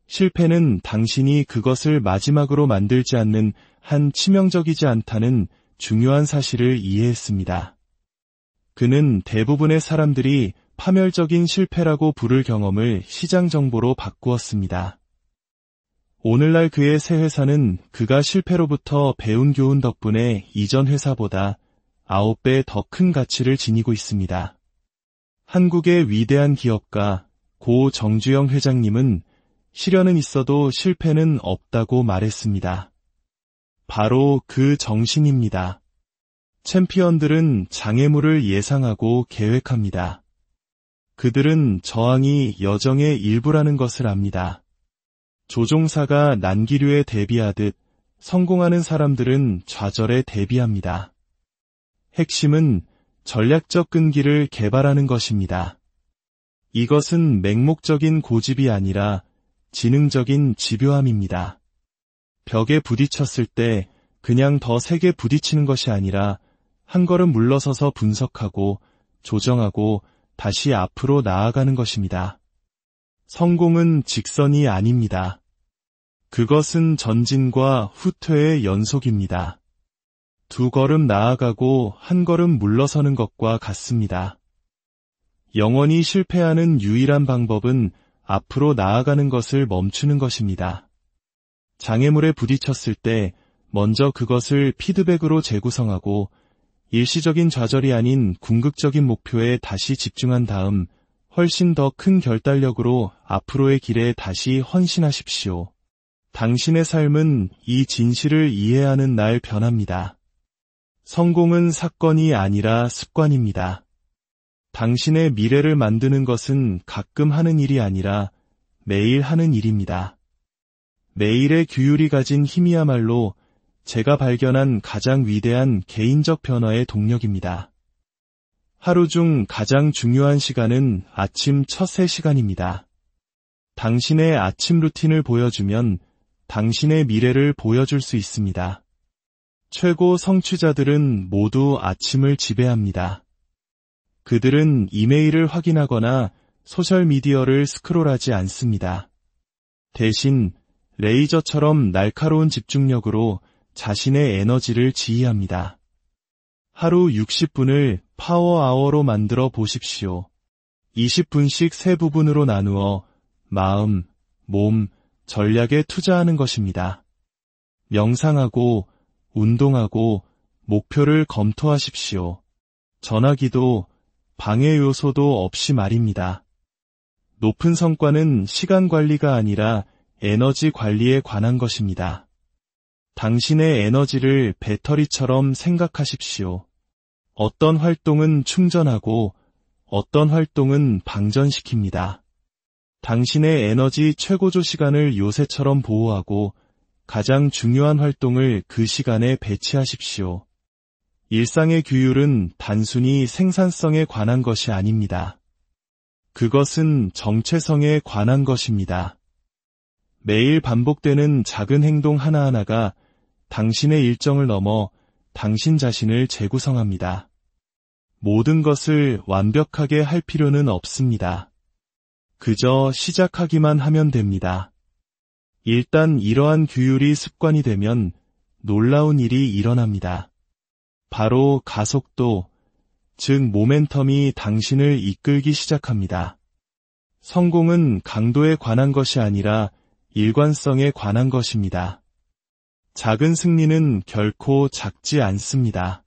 실패는 당신이 그것을 마지막으로 만들지 않는 한 치명적이지 않다는 중요한 사실을 이해했습니다. 그는 대부분의 사람들이 파멸적인 실패라고 부를 경험을 시장 정보로 바꾸었습니다. 오늘날 그의 새 회사는 그가 실패로부터 배운 교훈 덕분에 이전 회사보다 9배 더 큰 가치를 지니고 있습니다. 한국의 위대한 기업가 고 정주영 회장님은 시련은 있어도 실패는 없다고 말했습니다. 바로 그 정신입니다. 챔피언들은 장애물을 예상하고 계획합니다. 그들은 저항이 여정의 일부라는 것을 압니다. 조종사가 난기류에 대비하듯 성공하는 사람들은 좌절에 대비합니다. 핵심은 전략적 끈기를 개발하는 것입니다. 이것은 맹목적인 고집이 아니라 지능적인 집요함입니다. 벽에 부딪혔을 때 그냥 더 세게 부딪히는 것이 아니라 한 걸음 물러서서 분석하고 조정하고 다시 앞으로 나아가는 것입니다. 성공은 직선이 아닙니다. 그것은 전진과 후퇴의 연속입니다. 두 걸음 나아가고 한 걸음 물러서는 것과 같습니다. 영원히 실패하는 유일한 방법은 앞으로 나아가는 것을 멈추는 것입니다. 장애물에 부딪혔을 때 먼저 그것을 피드백으로 재구성하고 일시적인 좌절이 아닌 궁극적인 목표에 다시 집중한 다음 훨씬 더 큰 결단력으로 앞으로의 길에 다시 헌신하십시오. 당신의 삶은 이 진실을 이해하는 날 변합니다. 성공은 사건이 아니라 습관입니다. 당신의 미래를 만드는 것은 가끔 하는 일이 아니라 매일 하는 일입니다. 매일의 규율이 가진 힘이야말로 제가 발견한 가장 위대한 개인적 변화의 동력입니다. 하루 중 가장 중요한 시간은 아침 첫 3시간입니다. 당신의 아침 루틴을 보여주면 당신의 미래를 보여줄 수 있습니다. 최고 성취자들은 모두 아침을 지배합니다. 그들은 이메일을 확인하거나 소셜미디어를 스크롤하지 않습니다. 대신 레이저처럼 날카로운 집중력으로 자신의 에너지를 지휘합니다. 하루 60분을 파워아워로 만들어 보십시오. 20분씩 3부분으로 나누어 마음, 몸, 전략에 투자하는 것입니다. 명상하고 운동하고 목표를 검토하십시오. 전화기도 방해 요소도 없이 말입니다. 높은 성과는 시간 관리가 아니라 에너지 관리에 관한 것입니다. 당신의 에너지를 배터리처럼 생각하십시오. 어떤 활동은 충전하고 어떤 활동은 방전시킵니다. 당신의 에너지 최고조 시간을 요새처럼 보호하고 가장 중요한 활동을 그 시간에 배치하십시오. 일상의 규율은 단순히 생산성에 관한 것이 아닙니다. 그것은 정체성에 관한 것입니다. 매일 반복되는 작은 행동 하나하나가 당신의 일정을 넘어 당신 자신을 재구성합니다. 모든 것을 완벽하게 할 필요는 없습니다. 그저 시작하기만 하면 됩니다. 일단 이러한 규율이 습관이 되면 놀라운 일이 일어납니다. 바로 가속도, 즉 모멘텀이 당신을 이끌기 시작합니다. 성공은 강도에 관한 것이 아니라 일관성에 관한 것입니다. 작은 승리는 결코 작지 않습니다.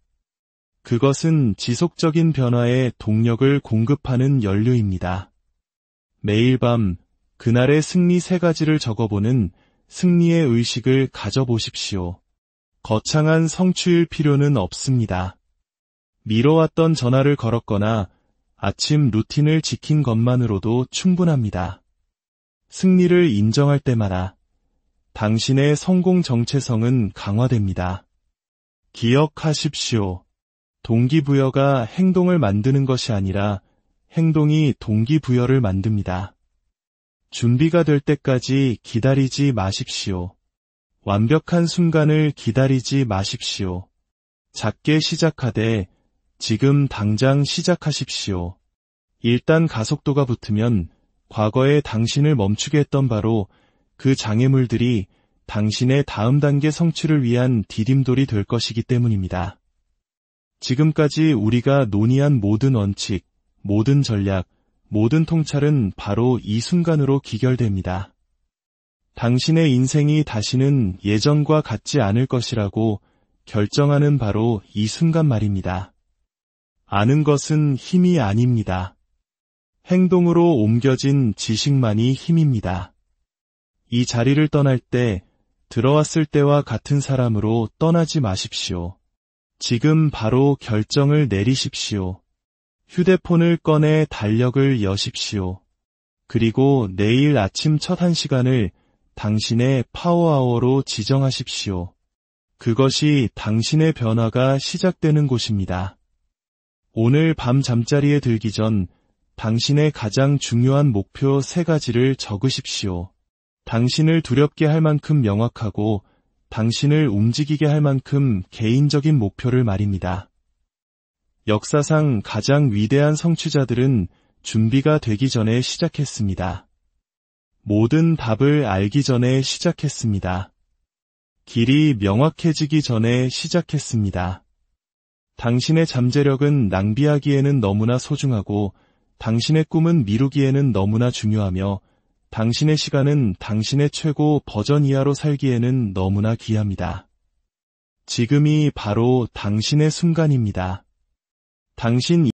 그것은 지속적인 변화에 동력을 공급하는 연료입니다. 매일 밤 그날의 승리 3가지를 적어보는 승리의 의식을 가져보십시오. 거창한 성취일 필요는 없습니다. 미뤄왔던 전화를 걸었거나 아침 루틴을 지킨 것만으로도 충분합니다. 승리를 인정할 때마다 당신의 성공 정체성은 강화됩니다. 기억하십시오. 동기부여가 행동을 만드는 것이 아니라 행동이 동기부여를 만듭니다. 준비가 될 때까지 기다리지 마십시오. 완벽한 순간을 기다리지 마십시오. 작게 시작하되 지금 당장 시작하십시오. 일단 가속도가 붙으면 과거에 당신을 멈추게 했던 바로 그 장애물들이 당신의 다음 단계 성취를 위한 디딤돌이 될 것이기 때문입니다. 지금까지 우리가 논의한 모든 원칙, 모든 전략, 모든 통찰은 바로 이 순간으로 기결됩니다. 당신의 인생이 다시는 예전과 같지 않을 것이라고 결정하는 바로 이 순간 말입니다. 아는 것은 힘이 아닙니다. 행동으로 옮겨진 지식만이 힘입니다. 이 자리를 떠날 때 들어왔을 때와 같은 사람으로 떠나지 마십시오. 지금 바로 결정을 내리십시오. 휴대폰을 꺼내 달력을 여십시오. 그리고 내일 아침 첫 1시간을 당신의 파워아워로 지정하십시오. 그것이 당신의 변화가 시작되는 곳입니다. 오늘 밤 잠자리에 들기 전 당신의 가장 중요한 목표 3가지를 적으십시오. 당신을 두렵게 할 만큼 명확하고 당신을 움직이게 할 만큼 개인적인 목표를 말입니다. 역사상 가장 위대한 성취자들은 준비가 되기 전에 시작했습니다. 모든 답을 알기 전에 시작했습니다. 길이 명확해지기 전에 시작했습니다. 당신의 잠재력은 낭비하기에는 너무나 소중하고 당신의 꿈은 미루기에는 너무나 중요하며 당신의 시간은 당신의 최고 버전 이하로 살기에는 너무나 귀합니다. 지금이 바로 당신의 순간입니다. 당신